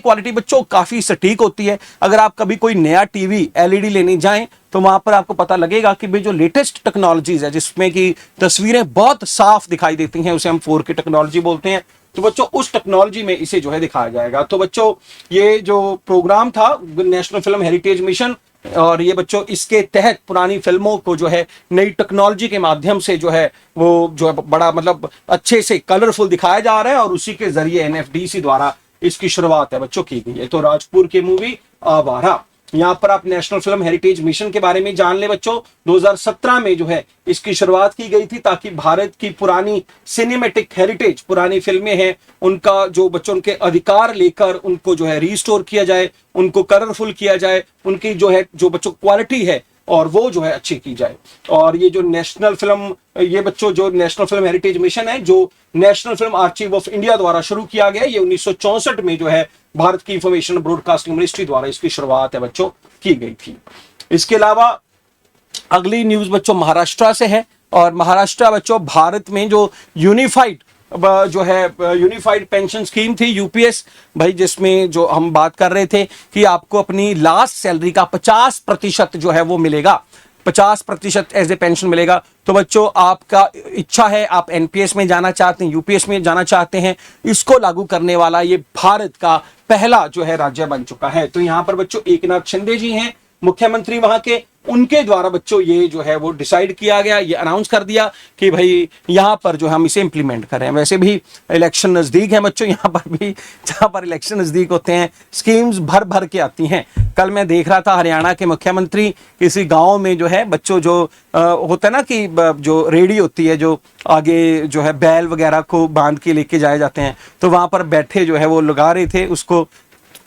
क्वालिटी बच्चों काफी सटीक होती है। अगर आप कभी कोई नया टीवी LED लेने जाएं तो वहां पर आपको पता लगेगा कि भाई जो लेटेस्ट टेक्नोलॉजीज है जिसमें कि तस्वीरें बहुत साफ दिखाई देती हैं, उसे हम 4K टेक्नोलॉजी बोलते हैं। तो बच्चों उस टेक्नोलॉजी में इसे जो है दिखाया जाएगा। तो बच्चों ये जो प्रोग्राम था नेशनल फिल्म हेरिटेज मिशन, और ये बच्चों इसके तहत पुरानी फिल्मों को जो है नई टेक्नोलॉजी के माध्यम से जो है वो जो है बड़ा मतलब अच्छे से कलरफुल दिखाया जा रहा है, और उसी के जरिए NFDC द्वारा इसकी शुरुआत है बच्चों की गई है। तो राजपुर की मूवी आवारा, यहाँ पर आप नेशनल फिल्म हेरिटेज मिशन के बारे में जान ले बच्चों। 2017 में जो है इसकी शुरुआत की गई थी, ताकि भारत की पुरानी सिनेमेटिक हेरिटेज, पुरानी फिल्में हैं, उनका जो बच्चों के अधिकार लेकर उनको जो है रिस्टोर किया जाए, उनको कलरफुल किया जाए, उनकी जो है जो बच्चों क्वालिटी है और वो जो है अच्छी की जाए। और ये जो नेशनल फिल्म, ये बच्चों जो नेशनल फिल्म हेरिटेज मिशन है जो national film archive of India द्वारा शुरू किया गया, ये 1964 में जो है भारत की इंफॉर्मेशन ब्रॉडकास्टिंग मिनिस्ट्री द्वारा इसकी शुरुआत है बच्चों की गई थी। इसके अलावा अगली न्यूज बच्चों महाराष्ट्र से है, और महाराष्ट्र बच्चों भारत में जो यूनिफाइड पेंशन स्कीम थी UPS भाई, जिसमें जो हम बात कर रहे थे कि आपको अपनी लास्ट सैलरी का 50% जो है वो मिलेगा, 50% एज ए पेंशन मिलेगा। तो बच्चों आपका इच्छा है आप NPS में जाना चाहते हैं, UPS में जाना चाहते हैं, इसको लागू करने वाला ये भारत का पहला जो है राज्य बन चुका है। तो यहाँ पर बच्चों एकनाथ शिंदे जी हैं मुख्यमंत्री वहां के, उनके द्वारा बच्चों ये जो है वो डिसाइड किया गया, ये अनाउंस कर दिया कि भाई यहाँ पर जो हम इसे इंप्लीमेंट करें। वैसे भी इलेक्शन नजदीक है बच्चों, यहाँ पर भी जहाँ पर इलेक्शन नजदीक होते हैं स्कीम्स भर भर के आती हैं। कल मैं देख रहा था हरियाणा के मुख्यमंत्री किसी गाँव में जो है बच्चों जो होता है ना कि जो रेडी होती है, जो आगे जो है बैल वगैरह को बांध के लेके जाए जाते हैं, तो वहां पर बैठे जो है वो लगा रहे थे, उसको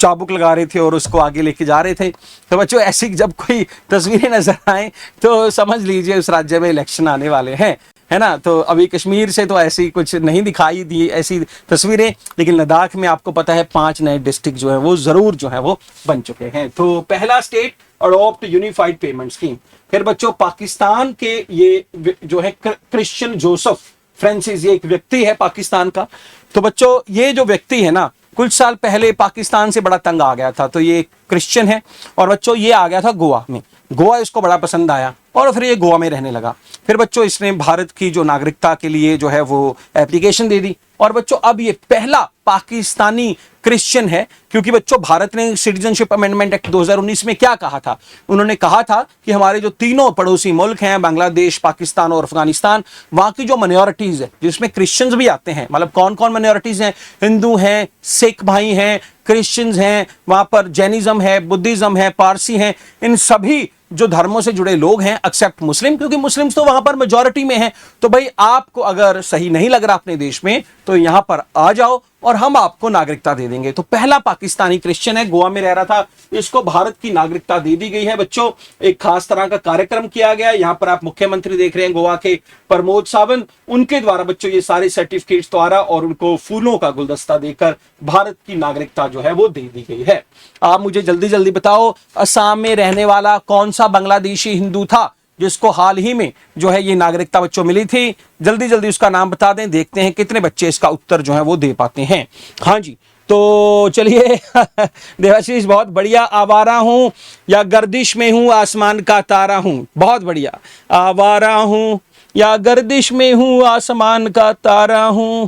चाबुक लगा रहे थे और उसको आगे लेके जा रहे थे। तो बच्चों ऐसी जब कोई तस्वीरें नजर आए तो समझ लीजिए उस राज्य में इलेक्शन आने वाले हैं, है ना। तो अभी कश्मीर से तो ऐसी कुछ नहीं दिखाई दी ऐसी तस्वीरें, लेकिन लद्दाख में आपको पता है 5 नए डिस्ट्रिक्ट जो है वो जरूर जो है वो बन चुके हैं। तो पहला state adopt unified payment scheme. फिर बच्चों पाकिस्तान के ये जो है क्रिश्चियन जोसेफ फ्रांसिस, ये एक व्यक्ति है पाकिस्तान का। तो बच्चों ये जो व्यक्ति है ना, कुछ साल पहले पाकिस्तान से बड़ा तंग आ गया था, तो ये क्रिश्चियन है और बच्चों ये आ गया था गोवा में। गोवा इसको बड़ा पसंद आया और फिर ये गोवा में रहने लगा। फिर बच्चों इसने भारत की जो नागरिकता के लिए जो है वो एप्लीकेशन दे दी और बच्चों अब ये पहला पाकिस्तानी क्रिश्चियन है, क्योंकि बच्चों भारत ने सिटीजनशिप अमेंडमेंट एक्ट 2019 में क्या कहा था, उन्होंने कहा था कि हमारे जो तीनों पड़ोसी मुल्क हैं, बांग्लादेश, पाकिस्तान और अफगानिस्तान, वहां की जो माइनॉरिटीज है जिसमें क्रिश्चियंस भी आते हैं, मतलब कौन कौन माइनॉरिटीज हैं, हिंदू हैं, सिख भाई हैं, क्रिश्चियंस हैं, वहां पर जैनिज्म है, बुद्धिज्म है, पारसी हैं, इन सभी जो धर्मों से जुड़े लोग हैं एक्सेप्ट मुस्लिम, क्योंकि मुस्लिम्स तो वहां पर मेजॉरिटी में हैं। तो भाई आपको अगर सही नहीं लग रहा अपने देश में तो यहां पर आ जाओ और हम आपको नागरिकता दे देंगे। तो पहला पाकिस्तानी क्रिश्चियन है, गोवा में रह रहा था, इसको भारत की नागरिकता दे दी गई है। बच्चों एक खास तरह का कार्यक्रम किया गया, यहां पर आप मुख्यमंत्री देख रहे हैं गोवा के प्रमोद सावंत, उनके द्वारा बच्चों ये सारे सर्टिफिकेट्स द्वारा और उनको फूलों का गुलदस्ता देकर भारत की नागरिकता जो है वो दे दी गई है। आप मुझे जल्दी जल्दी बताओ, असम में रहने वाला कौन सा बांग्लादेशी हिंदू था जिसको हाल ही में जो है ये नागरिकता बच्चों मिली थी? जल्दी जल्दी उसका नाम बता दें, देखते हैं कितने बच्चे इसका उत्तर जो है वो दे पाते हैं। हाँ जी, तो चलिए देवाशीष बहुत बढ़िया। आवारा हूं या गर्दिश में हूं, आसमान का तारा हूं, बहुत बढ़िया। आवारा हूं या गर्दिश में हूं, आसमान का तारा हूं,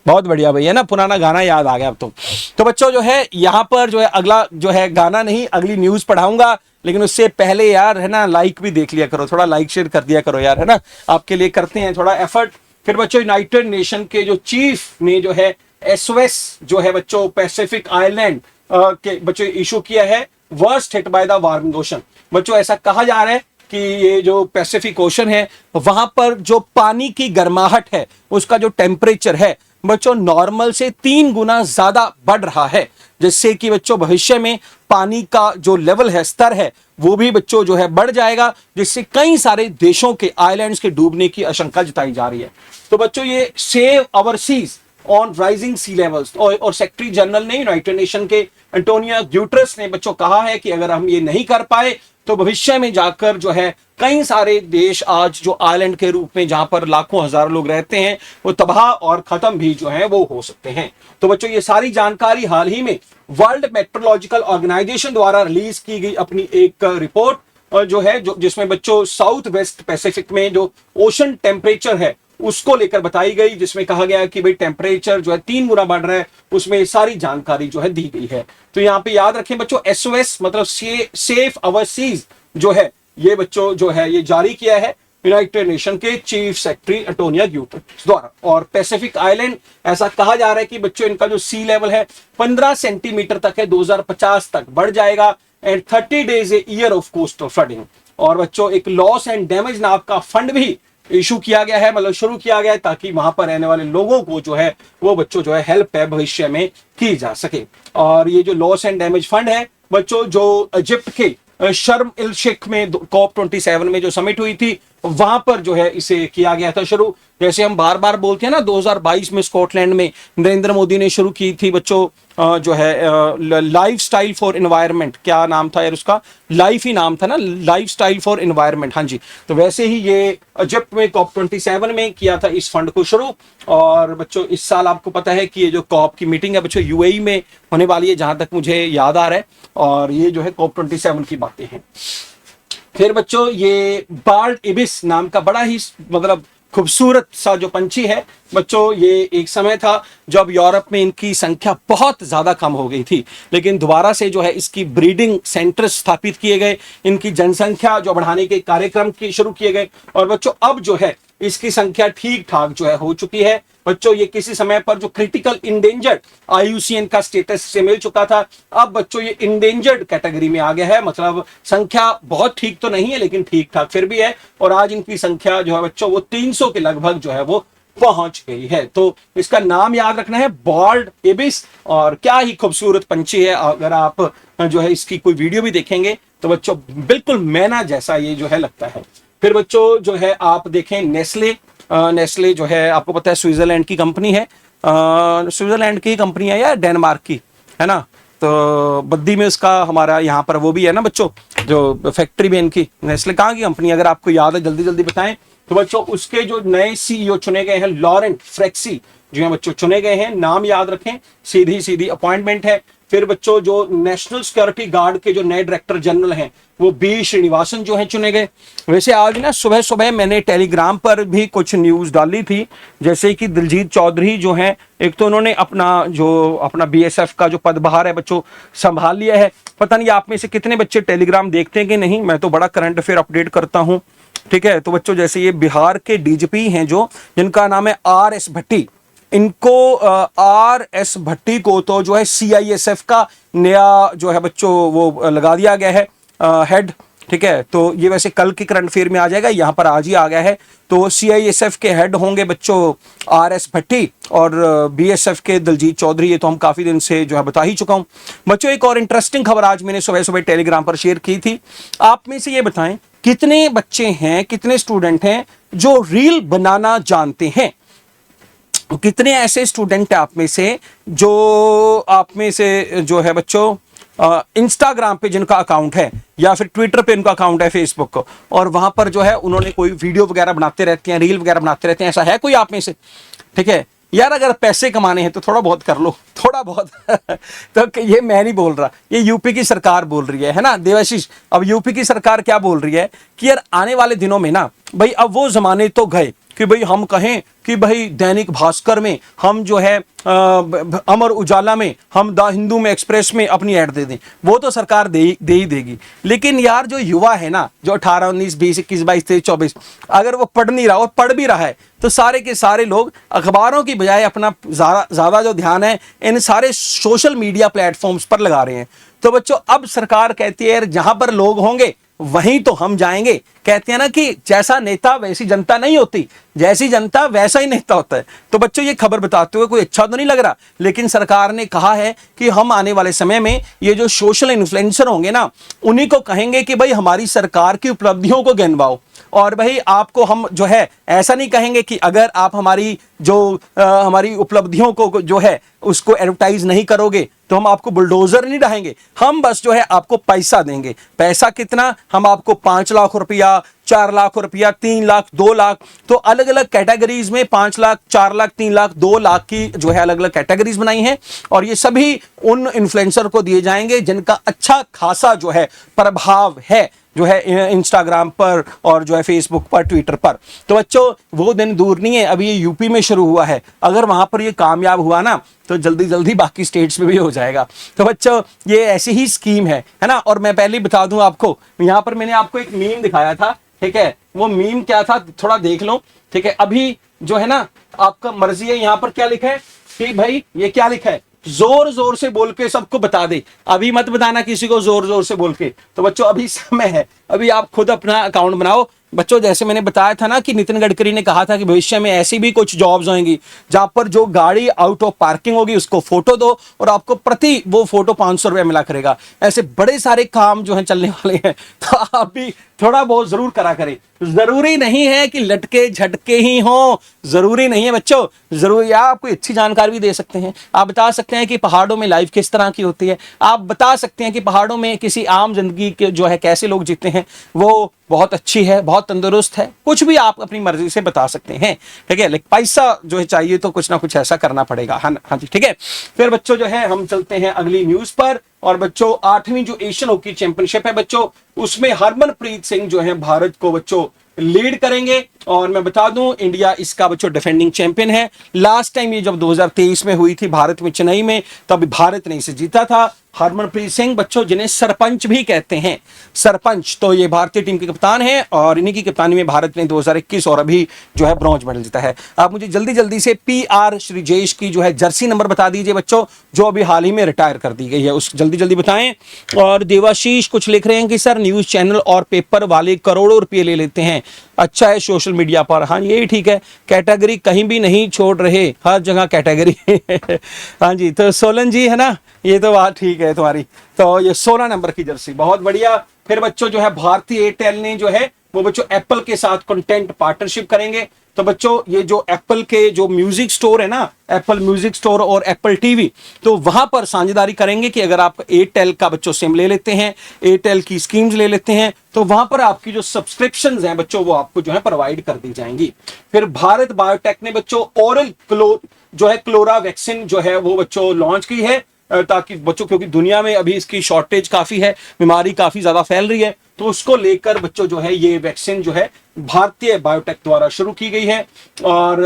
बहुत बढ़िया भैया ना, पुराना गाना याद आ गया अब तो बच्चों जो है यहाँ पर जो है अगला जो है गाना नहीं, अगली न्यूज पढ़ाऊंगा, लेकिन उससे पहले यार है ना लाइक भी देख लिया करो, थोड़ा लाइक शेयर कर दिया करो यार, है ना, आपके लिए करते हैं थोड़ा एफर्ट। फिर बच्चों यूनाइटेड नेशन के जो चीफ ने जो है SOS जो है बच्चों पैसिफिक आइलैंड के बच्चों इशू किया है, worst hit by the warming ocean. बच्चों ऐसा कहा जा रहा है कि ये जो पैसिफिक ओशन है वहां पर जो पानी की गर्माहट है उसका जो टेम्परेचर है बच्चों नॉर्मल से 3 गुना ज्यादा बढ़ रहा है, जिससे कि बच्चों भविष्य में पानी का जो लेवल है, स्तर है, वो भी बच्चों जो है बढ़ जाएगा, जिससे कई सारे देशों के आइलैंड्स के डूबने की आशंका जताई जा रही है। तो बच्चों ये save our seas on rising sea levels और सेक्रेटरी जनरल ने यूनाइटेड नेशन के एंटोनियो ग्यूटेरस ने बच्चों कहा है कि अगर हम ये नहीं कर पाए तो भविष्य में जाकर जो है कई सारे देश आज जो आइलैंड के रूप में जहां पर लाखों हजारों लोग रहते हैं वो तबाह और खत्म भी जो है वो हो सकते हैं। तो बच्चों ये सारी जानकारी हाल ही में वर्ल्ड मेट्रोलॉजिकल ऑर्गेनाइजेशन द्वारा रिलीज की गई अपनी एक रिपोर्ट जो है जिसमें बच्चों साउथ वेस्ट पैसिफिक में जो ओशन टेम्परेचर है उसको लेकर बताई गई, जिसमें कहा गया कि भाई टेम्परेचर जो है 3 गुना बढ़ रहा है, उसमें सारी जानकारी जो है दी गई है। तो यहाँ पे याद रखें बच्चों SOS मतलब सेफ आवर सीज जो है ये बच्चों जो है ये जारी किया है यूनाइटेड नेशन के चीफ सेक्रेटरी एंटोनियो ग्यूटेरस द्वारा। और पैसिफिक आइलैंड ऐसा कहा जा रहा है कि बच्चों इनका जो सी लेवल है 15 सेंटीमीटर तक है, 2050 तक बढ़ जाएगा and 30 days a year of coastal flooding. और बच्चों एक लॉस एंड डैमेज नाम का फंड भी इशू किया गया है, मतलब शुरू किया गया है, ताकि वहां पर रहने वाले लोगों को जो है वो बच्चों जो है हेल्प है भविष्य में की जा सके। और ये जो लॉस एंड डैमेज फंड है बच्चों जो इजिप्ट के शर्म इल शेख में COP27 में जो समिट हुई थी वहां पर जो है इसे किया गया था शुरू। जैसे हम बार बार बोलते हैं ना 2022 में स्कॉटलैंड में नरेंद्र मोदी ने शुरू की थी बच्चों जो है लाइफ स्टाइल फॉर एनवायरनमेंट, क्या नाम था यार उसका, लाइफ ही नाम था ना, लाइफ स्टाइल फॉर एनवायरनमेंट। हाँ जी, तो वैसे ही ये इजिप्ट में COP27 में किया था इस फंड को शुरू। और बच्चों इस साल आपको पता है कि ये जो COP की मीटिंग है बच्चों UAE में होने वाली है, जहां तक मुझे याद आ रहा है, और ये जो है COP27 की बातें हैं। फिर बच्चों ये बार्ड इबिस नाम का बड़ा ही मतलब खूबसूरत सा जो पंछी है बच्चों, ये एक समय था जब यूरोप में इनकी संख्या बहुत ज्यादा कम हो गई थी, लेकिन दोबारा से जो है इसकी ब्रीडिंग सेंटर स्थापित किए गए, इनकी जनसंख्या जो बढ़ाने के कार्यक्रम की शुरू किए गए और बच्चों अब जो है इसकी संख्या ठीक ठाक जो है हो चुकी है। बच्चों ये किसी समय पर जो क्रिटिकल इंडेंजर्ड IUCN का स्टेटस से मिल चुका था, अब बच्चों ये इंडेंजर्ड कैटेगरी में आ गया है, मतलब संख्या बहुत ठीक तो नहीं है लेकिन ठीक ठाक फिर भी है। और आज इनकी संख्या जो है बच्चों वो 300 के लगभग जो है वो पहुंच गई है। तो इसका नाम याद रखना है बार्ड इबिस, और क्या ही खूबसूरत पंछी है। अगर आप जो है इसकी कोई वीडियो भी देखेंगे तो बच्चों बिल्कुल मैना जैसा ये जो है लगता है। फिर बच्चों जो है आप देखें नेस्ले जो है आपको पता है स्विट्जरलैंड की कंपनी है, स्विट्जरलैंड की कंपनी है या डेनमार्क की है ना, तो बद्दी में उसका हमारा यहाँ पर वो भी है ना बच्चों, जो फैक्ट्री भी इनकी नेस्ले कहाँ की कंपनी, अगर आपको याद है जल्दी जल्दी बताएं। तो बच्चों उसके जो नए सीईओ चुने गए हैं लॉरेंट फ्रेक्सी जो है बच्चों चुने गए हैं, नाम याद रखें, सीधी सीधी अपॉइंटमेंट है। फिर बच्चों जो नेशनल सिक्योरिटी गार्ड के जो नए डायरेक्टर जनरल हैं वो बी श्रीनिवासन जो हैं चुने गए। वैसे आज ना सुबह सुबह मैंने टेलीग्राम पर भी कुछ न्यूज़ डाली थी, जैसे कि दिलजीत चौधरी जो हैं, एक तो उन्होंने अपना बीएसएफ का जो पदभार है बच्चों संभाल लिया है। पता नहीं आप में से कितने बच्चे टेलीग्राम देखते हैं कि नहीं, मैं तो बड़ा करंट अफेयर अपडेट करता हूँ। ठीक है, तो बच्चों जैसे ये बिहार के डीजीपी हैं जो, जिनका नाम है RS भट्टी, इनको RS भट्टी को तो जो है CISF का नया जो है बच्चों वो लगा दिया गया है हेड। ठीक है, तो ये वैसे कल के करंट अफेयर में आ जाएगा, यहाँ पर आज ही आ गया है। तो CISF के हेड होंगे बच्चों RS भट्टी और BSF के दिलजीत चौधरी। ये तो हम काफ़ी दिन से जो है बता ही चुका हूँ बच्चों। एक और इंटरेस्टिंग खबर आज मैंने सुबह सुबह टेलीग्राम पर शेयर की थी। आप में से ये बताएं कितने बच्चे हैं, कितने स्टूडेंट हैं जो रील बनाना जानते हैं? कितने ऐसे स्टूडेंट आप में से जो है बच्चों इंस्टाग्राम पे जिनका अकाउंट है या फिर ट्विटर पे उनका अकाउंट है, फेसबुक, और वहां पर जो है उन्होंने कोई वीडियो वगैरह बनाते रहते हैं, रील वगैरह बनाते रहते हैं, ऐसा है कोई आप में से? ठीक है यार, अगर पैसे कमाने हैं तो थोड़ा बहुत कर लो, थोड़ा बहुत तो ये मैं नहीं बोल रहा, ये यूपी की सरकार बोल रही है ना देवाशीष। अब यूपी की सरकार क्या बोल रही है कि यार आने वाले दिनों में ना भाई अब वो जमाने तो गए कि भाई हम कहें कि भाई दैनिक भास्कर में हम जो है अमर उजाला में हम द हिंदू में, एक्सप्रेस में अपनी ऐड दे दें, वो तो सरकार दे ही देगी। लेकिन यार जो युवा है ना, जो 18, 19, 20, 21, 22, 23, 24, अगर वो पढ़ नहीं रहा और पढ़ भी रहा है तो सारे के सारे लोग अखबारों की बजाय अपना ज़्यादा जो ध्यान है इन सारे सोशल मीडिया प्लेटफॉर्म्स पर लगा रहे हैं। तो बच्चों अब सरकार कहती है यार जहां पर लोग होंगे वहीं तो हम जाएंगे। कहते हैं ना कि जैसा नेता वैसी जनता नहीं होती, जैसी जनता वैसा ही नेता होता है। तो बच्चों ये खबर बताते हुए कोई अच्छा तो नहीं लग रहा, लेकिन सरकार ने कहा है कि हम आने वाले समय में ये जो सोशल इन्फ्लुएंसर होंगे ना, उन्हीं को कहेंगे कि भाई हमारी सरकार की उपलब्धियों को गिनवाओ। और भाई आपको हम जो है ऐसा नहीं कहेंगे कि अगर आप हमारी हमारी उपलब्धियों को जो है उसको एडवर्टाइज नहीं करोगे तो हम आपको बुलडोजर नहीं ढाएंगे, हम बस जो है आपको पैसा देंगे। पैसा कितना? हम आपको 5 लाख रुपया, 4 लाख रुपया, 3 लाख, 2 लाख, तो अलग अलग कैटेगरीज में 5 लाख, 4 लाख, 3 लाख, 2 लाख की जो है अलग अलग कैटेगरीज बनाई हैं। और ये सभी उन इन्फ्लुएंसर को दिए जाएंगे जिनका अच्छा खासा जो है प्रभाव है, जो है इंस्टाग्राम पर और जो है फेसबुक पर, ट्विटर पर। तो बच्चों वो दिन दूर नहीं है, अभी ये यूपी में शुरू हुआ है, अगर वहां पर ये कामयाब हुआ ना तो जल्दी जल्दी बाकी स्टेट्स में भी हो जाएगा। तो बच्चों ये ऐसी ही स्कीम है ना। और मैं पहले ही बता दूं आपको, यहाँ पर मैंने आपको एक मीम दिखाया था, ठीक है, वो मीम क्या था थोड़ा देख लो। ठीक है, अभी जो है ना आपका मर्जी है, यहाँ पर क्या लिखा है कि भाई ये क्या लिखा है, जोर जोर से बोल के सबको बता दे, अभी मत बताना किसी को जोर जोर से बोल के। तो बच्चों अभी समय है, अभी आप खुद अपना अकाउंट बनाओ। बच्चों जैसे मैंने बताया था ना कि नितिन गडकरी ने कहा था कि भविष्य में ऐसी भी कुछ जॉब्स होंगी जहां पर जो गाड़ी आउट ऑफ पार्किंग होगी उसको फोटो दो और आपको प्रति वो फोटो 500 रुपया मिला करेगा। ऐसे बड़े सारे काम जो हैं चलने वाले हैं, तो आप भी थोड़ा बहुत जरूर करा करें। जरूरी नहीं है कि लटके झटके ही हो, जरूरी नहीं है बच्चों, जरूरी आप कोई अच्छी जानकारी भी दे सकते हैं। आप बता सकते हैं कि पहाड़ों में लाइफ किस तरह की होती है, आप बता सकते हैं कि पहाड़ों में किसी आम जिंदगी के जो है कैसे लोग जीते हैं, वो बहुत अच्छी है, बहुत तंदुरुस्त है, कुछ भी आप अपनी मर्जी से बता सकते हैं। ठीक है, लेकिन पैसा जो है चाहिए तो कुछ ना कुछ ऐसा करना पड़ेगा। हाँ जी, ठीक है। फिर बच्चों जो है हम चलते हैं अगली न्यूज पर। और बच्चों 8वीं जो एशियन हॉकी चैंपियनशिप है बच्चों, उसमें हरमनप्रीत सिंह जो है भारत को बच्चों लीड करेंगे। और मैं बता दूं इंडिया इसका बच्चों डिफेंडिंग चैंपियन है। लास्ट टाइम ये जब 2023 में हुई थी भारत में, चेन्नई में, तब भारत ने इसे जीता था। हरमनप्रीत सिंह बच्चों जिन्हें सरपंच भी कहते हैं, सरपंच, तो ये भारतीय टीम के कप्तान हैं और इन्हीं की कप्तानी में भारत ने 2021 और अभी जो है ब्रॉन्ज मेडल जीता है। आप मुझे जल्दी जल्दी से PR श्रीजेश की जो है जर्सी नंबर बता दीजिए बच्चों, जो अभी हाल ही में रिटायर कर दी गई है, उस जल्दी जल्दी बताएं। और देवाशीष कुछ लिख रहे हैं कि सर न्यूज चैनल और पेपर वाले करोड़ों रुपये ले लेते हैं, अच्छा है सोशल मीडिया पर। हाँ यही ठीक है, कैटेगरी कहीं भी नहीं छोड़ रहे, हर जगह कैटेगरी हाँ जी, तो सोलन जी है ना, ये तो बात ठीक है तुम्हारी। तो ये 16 नंबर की जर्सी बहुत बढ़िया। फिर बच्चों जो है भारतीय एयरटेल ने जो है वो बच्चों एप्पल के साथ कंटेंट पार्टनरशिप करेंगे। तो बच्चों ये जो एप्पल के जो म्यूजिक स्टोर है ना, एप्पल म्यूजिक स्टोर और एप्पल टीवी, तो वहां पर साझेदारी करेंगे कि अगर आप एयरटेल का बच्चों सिम ले लेते हैं, एयरटेल की स्कीम्स ले लेते हैं, तो वहां पर आपकी जो सब्सक्रिप्शंस हैं बच्चों वो आपको जो है प्रोवाइड कर दी जाएंगी। फिर भारत बायोटेक ने बच्चों ओरल जो है क्लोरा वैक्सीन जो है वो बच्चों लॉन्च की है, ताकि बच्चों, क्योंकि दुनिया में अभी इसकी शॉर्टेज काफी है, बीमारी काफी ज्यादा फैल रही है, तो उसको लेकर बच्चों जो है ये वैक्सीन जो है भारतीय बायोटेक द्वारा शुरू की गई है। और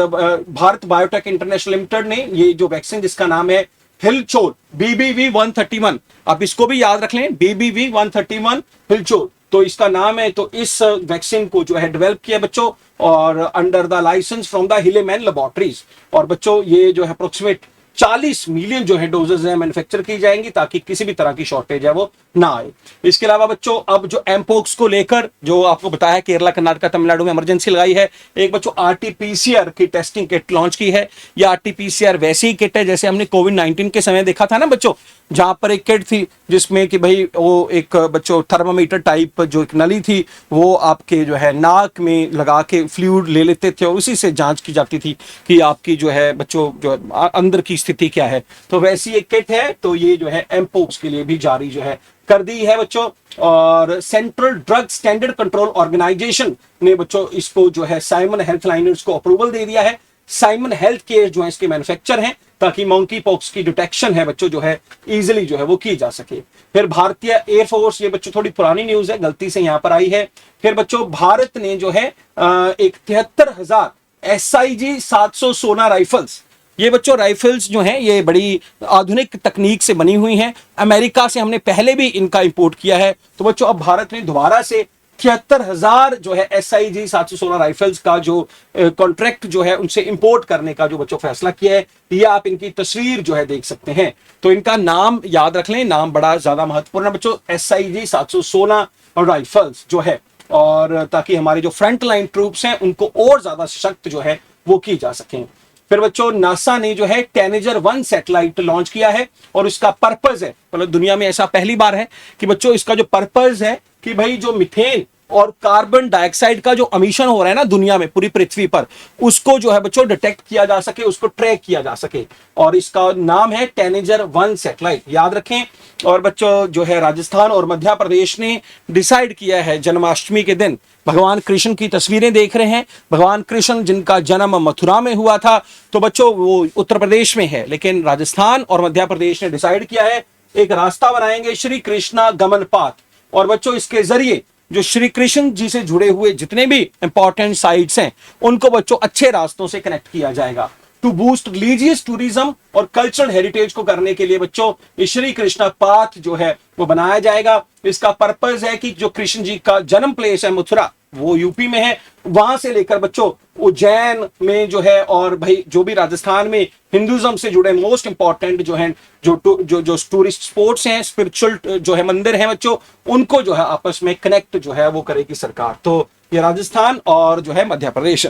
भारत बायोटेक इंटरनेशनल लिमिटेड ने ये जो वैक्सीन जिसका नाम है हिलचोल BBV131, आप इसको भी याद रख लें, BBV131 हिलचोल, तो इसका नाम है। तो इस वैक्सीन को जो है डेवलप किया बच्चों और under the license from the Hilleman laboratories, और बच्चों ये जो है अप्रोक्सीमेट 40 मिलियन जो है डोजेज है मैन्युफैक्चर की जाएंगी ताकि किसी भी तरह की शॉर्टेज है वो ना आए। इसके अलावा बच्चों अब जो एमपोक्स को लेकर जो आपको बताया केरला, कर्नाटक, तमिलनाडु में इमरजेंसी लगाई है, एक बच्चों RT-PCR की टेस्टिंग किट लॉन्च की है। ये RT-PCR वैसी ही किट है जैसे हमने कोविड-19 के समय देखा था ना बच्चों, जहां पर एक किट थी जिसमें कि भाई वो एक बच्चों थर्मामीटर टाइप जो एक नली थी वो आपके जो है नाक में लगा के फ्लूइड ले लेते थे और उसी से जांच की जाती थी कि आपकी जो है बच्चों जो अंदर की स्थिति क्या है। तो वैसी एक किट है, तो ये जो है एमपोक्स के लिए भी जारी जो है कर दी है बच्चों। और Central Drug Standard Control Organisation ने बच्चों इसको जो है साइमन हेल्थ लाइनर्स को अप्रूवल दे दिया है। साइमन हेल्थ केयर जो है इसके मैन्युफैक्चर हैं ताकि मंकी पॉक्स की डिटेक्शन है बच्चों जो है इजीली जो है वो की जा सके। फिर भारतीय एयरफोर्स, ये बच्चों थोड़ी पुरानी न्यूज है, गलती से यहां पर आई है। फिर बच्चों भारत ने जो है एक 73,000 SIG 716 राइफल्स, ये बच्चों राइफल्स जो हैं ये बड़ी आधुनिक तकनीक से बनी हुई हैं। अमेरिका से हमने पहले भी इनका इंपोर्ट किया है, तो बच्चों अब भारत ने दोबारा से 73,000 जो है SIG 716 राइफल्स का जो कॉन्ट्रैक्ट जो है उनसे इंपोर्ट करने का जो बच्चों फैसला किया है। ये आप इनकी तस्वीर जो है देख सकते हैं, तो इनका नाम याद रख लें, नाम बड़ा ज्यादा महत्वपूर्ण है बच्चों, SIG 716 राइफल्स जो है, और ताकि हमारे जो फ्रंट लाइन ट्रूप्स हैं उनको और ज्यादा सशक्त जो है वो की जा सकें। फिर बच्चों नासा ने जो है टेनेजर 1 सैटेलाइट लॉन्च किया है और इसका पर्पस है, मतलब दुनिया में ऐसा पहली बार है कि बच्चों इसका जो पर्पस है कि भाई जो मीथेन और कार्बन डाइऑक्साइड का जो अमिशन हो रहा है ना दुनिया में पूरी पृथ्वी पर, उसको जो है बच्चों डिटेक्ट किया जा सके, उसको ट्रैक किया जा सके, और इसका नाम है टेनेजर 1 सैटेलाइट, याद रखें। और बच्चों जो है राजस्थान और मध्य प्रदेश ने डिसाइड किया है जन्माष्टमी के दिन भगवान कृष्ण की तस्वीरें देख रहे हैं, भगवान कृष्ण जिनका जन्म मथुरा में हुआ था, तो बच्चों वो उत्तर प्रदेश में है, लेकिन राजस्थान और मध्य प्रदेश ने डिसाइड किया है एक रास्ता बनाएंगे श्री कृष्णा गमन पाथ, और बच्चों इसके जरिए जो श्री कृष्ण जी से जुड़े हुए जितने भी इंपॉर्टेंट साइट्स हैं उनको बच्चों अच्छे रास्तों से कनेक्ट किया जाएगा। टू बूस्ट रिलीजियस टूरिज्म और कल्चरल हेरिटेज को करने के लिए बच्चों श्री कृष्णा पाथ जो है वो बनाया जाएगा। इसका पर्पस है कि जो कृष्ण जी का जन्म प्लेस है मथुरा, वो यूपी में है, वहां से लेकर बच्चों उज्जैन में जो है, और भाई जो भी राजस्थान में हिंदुइज्म से जुड़े मोस्ट इंपॉर्टेंट जो हैं जो टूरिस्ट स्पॉट्स हैं, स्पिरिचुअल जो है मंदिर हैं बच्चों, उनको जो है आपस में कनेक्ट जो है वो करेगी सरकार। तो ये राजस्थान और जो है मध्य प्रदेश।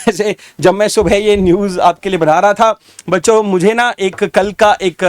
ऐसे जब मैं सुबह ये न्यूज़ आपके लिए बना रहा था बच्चों, मुझे ना एक कल का एक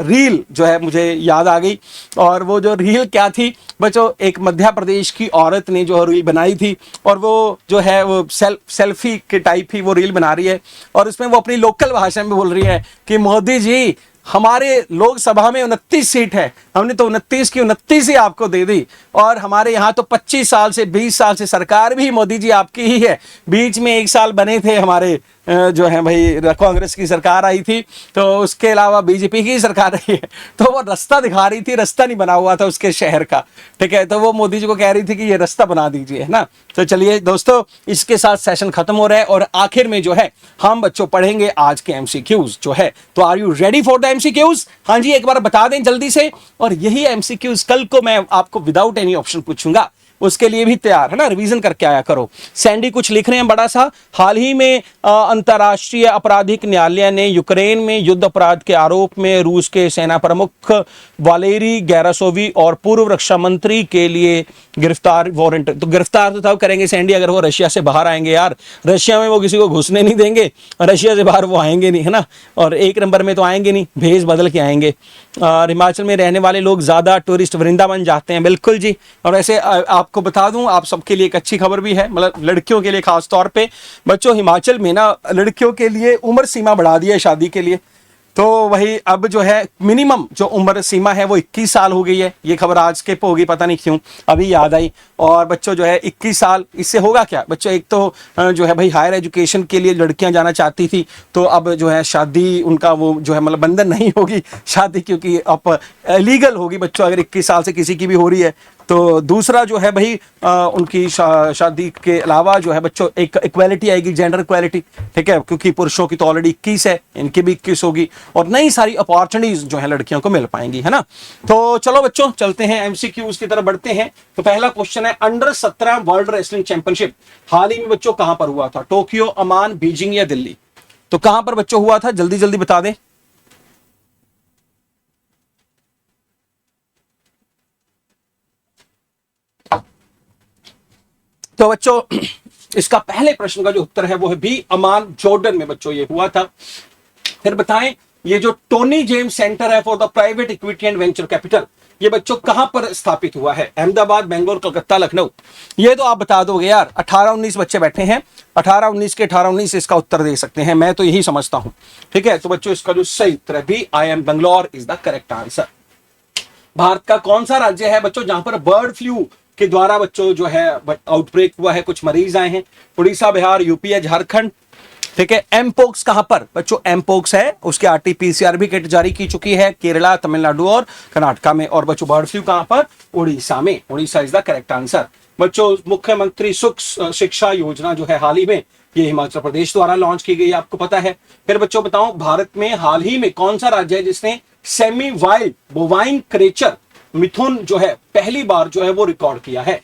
रील जो है मुझे याद आ गई, और वो जो रील क्या थी बच्चों, एक मध्य प्रदेश की औरत ने जो रील बनाई थी, और वो जो है वो सेल्फी के टाइप ही वो रील बना रही है, और इसमें वो अपनी लोकल भाषा में बोल रही है कि मोदी जी हमारे लोकसभा में 29 सीट है, हमने तो 29 की 29 ही आपको दे दी, और हमारे यहाँ तो 25 साल से 20 साल से सरकार भी मोदी जी आपकी ही है, बीच में 1 साल बने थे हमारे जो है भाई कांग्रेस की सरकार आई थी, तो उसके अलावा बीजेपी की सरकार रही है, तो वो रास्ता दिखा रही थी, रास्ता नहीं बना हुआ था उसके शहर का, ठीक है, तो वो मोदी जी को कह रही थी कि ये रास्ता बना दीजिए, है ना। तो चलिए दोस्तों, इसके साथ सेशन खत्म हो रहा है, और आखिर में जो है हम बच्चों पढ़ेंगे आज के MCQs जो है। तो are you ready for the MCQs? हाँ जी, एक बार बता दें जल्दी से। और यही MCQs कल को मैं आपको विदाउट एनी ऑप्शन पूछूंगा, उसके लिए भी तैयार है ना, रिवीजन करके आया करो। सैंडी कुछ लिख रहे हैं बड़ा सा, हाल ही में अंतर्राष्ट्रीय आपराधिक न्यायालय ने यूक्रेन में युद्ध अपराध के आरोप में रूस के सेना प्रमुख वालेरी गैरासोवी और पूर्व रक्षा मंत्री के लिए गिरफ्तार वारंट। तो गिरफ्तार तो तब करेंगे सैंडी अगर वो रशिया से बाहर आएंगे यार, रशिया में वो किसी को घुसने नहीं देंगे, रशिया से बाहर वो आएंगे नहीं, है ना, और 1 नंबर में तो आएंगे नहीं, भेज बदल के आएंगे। और हिमाचल में रहने वाले लोग ज़्यादा टूरिस्ट वृंदावन जाते हैं, बिल्कुल जी। और ऐसे आपको बता दूं, आप सबके लिए एक अच्छी खबर भी है, मतलब लड़कियों के लिए खास तौर पे बच्चों, हिमाचल में ना लड़कियों के लिए उम्र सीमा बढ़ा दी है शादी के लिए। तो वही अब जो है मिनिमम जो उम्र सीमा है वो 21 साल हो गई है। ये खबर आज के होगी, पता नहीं क्यों अभी याद आई। और बच्चों जो है 21 साल, इससे होगा क्या बच्चों, एक तो जो है भाई हायर एजुकेशन के लिए लड़कियां जाना चाहती थी, तो अब जो है शादी उनका वो जो है मतलब बंधन नहीं होगी शादी, क्योंकि अब लीगल होगी बच्चों अगर 21 साल से किसी की भी हो रही है। तो दूसरा जो है भाई उनकी शादी के अलावा जो है बच्चों एक इक्वालिटी आएगी, जेंडर इक्वालिटी, ठीक है, क्योंकि पुरुषों की तो ऑलरेडी 21 है, इनकी भी 21 होगी और नई सारी अपॉर्चुनिटीज जो है लड़कियों को मिल पाएंगी, है ना। तो चलो बच्चों चलते हैं एमसीक्यूज की तरफ बढ़ते हैं। तो पहला क्वेश्चन है, अंडर 17 वर्ल्ड रेसलिंग चैंपियनशिप हाल ही में बच्चों कहां पर हुआ था? टोक्यो, अमान, बीजिंग या दिल्ली? तो कहां पर बच्चों हुआ था, जल्दी जल्दी बता दें। तो बच्चों इसका पहले प्रश्न का जो उत्तर है वो है बी, अमान जॉर्डन में बच्चों ये हुआ था। फिर बताएं, ये जो टोनी जेम्स सेंटर है for the private equity and venture capital, ये बच्चों कहां पर स्थापित हुआ है? अहमदाबाद, बेंगलोर, कलकत्ता, लखनऊ? ये तो आप बता दोगे यार, 18-19 बच्चे बैठे हैं, 18-19 के 18-19 इसका उत्तर दे सकते हैं, मैं तो यही समझता हूं, ठीक है। तो बच्चों इसका जो सही उत्तर है B, I M Bangalore is the correct answer. Bharat का कौन सा राज्य है बच्चों जहां पर बर्ड फ्लू के द्वारा बच्चों जो है आउटब्रेक हुआ है, कुछ मरीज आए हैं? उड़ीसा, बिहार, यूपी या झारखंड? ठीक है। एमपोक्स कहां पर बच्चों? एमपोक्स है उसके आरटीपीसीआर भी किट जारी की चुकी है केरला, तमिलनाडु और कर्नाटका में। और बच्चों बर्ड फ्लू कहां पर? उड़ीसा में। Orissa is the correct answer. बच्चों मुख्यमंत्री सुख शिक्षा योजना जो है हाल ही में ये हिमाचल प्रदेश द्वारा लॉन्च की गई, आपको पता है। फिर बच्चों बताओ, भारत में हाल ही में कौन सा राज्य है जिसने सेमी वाइल्ड बोवाइन क्रेचर मिथुन जो है पहली बार जो है वो रिकॉर्ड किया है?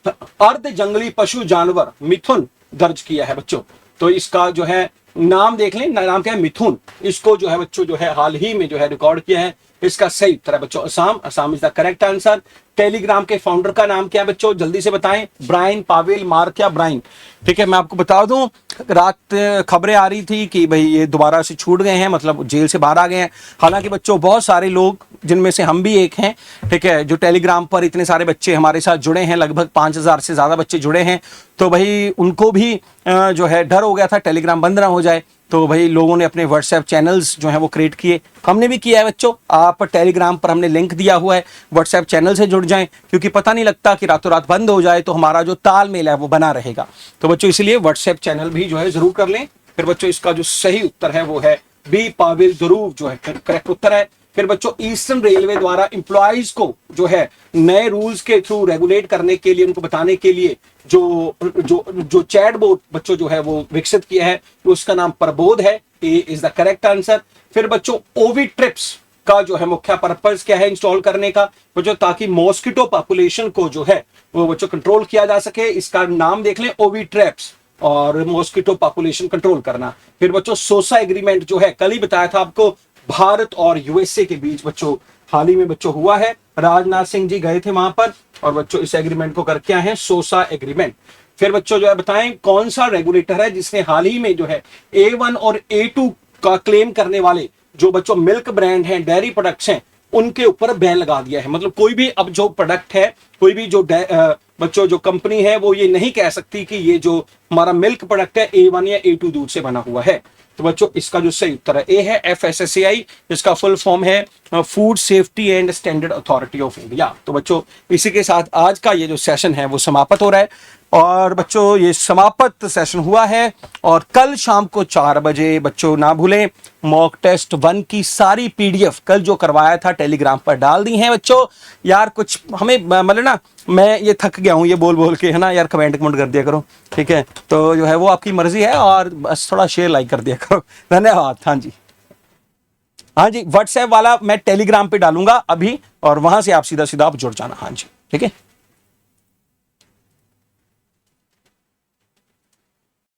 अर्ध जंगली पशु जानवर मिथुन दर्ज किया है बच्चों। तो इसका जो है नाम देख लें, नाम क्या है? मिथुन। इसको जो है बच्चों जो है हाल ही में जो है रिकॉर्ड किया है। इसका सही उत्तर है बच्चों Assam. Assam is the correct answer. Telegram के फाउंडर का नाम क्या है बच्चों? जल्दी से बताएं। ब्रायन, पावेल, मार्क या ब्रायन? ठीक है, मैं आपको बता दूं, रात खबरें आ रही थी कि भाई ये दोबारा से छूट गए हैं, मतलब जेल से बाहर आ गए हैं। हालांकि बच्चों बहुत सारे लोग, जिनमें से हम भी एक हैं, ठीक है, जो टेलीग्राम पर इतने सारे बच्चे हमारे साथ जुड़े हैं, लगभग 5000 से ज्यादा बच्चे जुड़े हैं, तो भाई उनको भी जो है डर हो गया था टेलीग्राम बंद ना हो जाए, तो भाई लोगों ने अपने व्हाट्सएप चैनल्स जो है वो क्रिएट किए। हमने भी किया है बच्चों, आप टेलीग्राम पर हमने लिंक दिया हुआ है, व्हाट्सएप चैनल से जुड़ जाएं, क्योंकि पता नहीं लगता कि रातों रात बंद हो जाए तो हमारा जो तालमेल है वो बना रहेगा। तो बच्चों इसलिए व्हाट्सएप चैनल भी जो है जरूर कर लें। फिर बच्चों इसका जो सही उत्तर है वो है बी, पावेल ध्रुव जो है करेक्ट उत्तर है। फिर बच्चों ईस्टर्न रेलवे द्वारा एम्प्लॉइज को जो है नए रूल्स के थ्रू रेगुलेट करने के लिए, उनको बताने के लिए जो जो जो चैट बोट बच्चों जो है वो विकसित किया है, उसका नाम प्रबोध है। ए इज द करेक्ट आंसर। फिर बच्चों ओवी ट्रिप्स का जो है मुख्य पर्पस क्या है इंस्टॉल करने का बच्चों? ताकि मॉस्किटो पॉपुलेशन को जो है वो बच्चों कंट्रोल किया जा सके। इसका नाम देख लें, ओवी ट्रैप्स, और मॉस्किटो पॉपुलेशन कंट्रोल करना। फिर बच्चों सोसा एग्रीमेंट जो है कल ही बताया था आपको, भारत और यूएसए के बीच बच्चों हाल ही में बच्चों हुआ है। राजनाथ सिंह जी गए थे वहां पर और बच्चों इस एग्रीमेंट को करके आए हैं, सोसा एग्रीमेंट। फिर बच्चों जो है बताएं कौन सा रेगुलेटर है जिसने हाल ही में जो है A1 और A2 का क्लेम करने वाले जो बच्चों मिल्क ब्रांड हैं, डेयरी प्रोडक्ट्स हैं, उनके ऊपर बैन लगा दिया है। मतलब कोई भी अब जो प्रोडक्ट है, कोई भी जो बच्चों जो कंपनी है वो ये नहीं कह सकती कि ये जो हमारा मिल्क प्रोडक्ट है A1 या A2 दूध से बना हुआ है। तो बच्चों इसका जो सही उत्तर है ए है FSSAI, जिसका फुल फॉर्म है food safety and standard authority of India. तो बच्चों इसी के साथ आज का ये जो सेशन है वो समाप्त हो रहा है। और बच्चों ये समाप्त सेशन हुआ है और कल शाम को 4 बजे बच्चों ना भूलें मॉक टेस्ट 1 की सारी PDF कल जो करवाया था टेलीग्राम पर डाल दी हैं बच्चों। यार कुछ हमें मतलब ना, मैं ये थक गया हूँ ये बोल बोल के, है ना यार, कमेंट कर दिया करो, ठीक है। तो जो है वो आपकी मर्जी है और बस थोड़ा शेयर लाइक कर दिया करो, धन्यवाद। हाँ जी, हाँ जी, व्हाट्सएप वाला मैं टेलीग्राम पे डालूंगा अभी और वहां से आप सीधा सीधा आप जुड़ जाना। हाँ जी, ठीक है।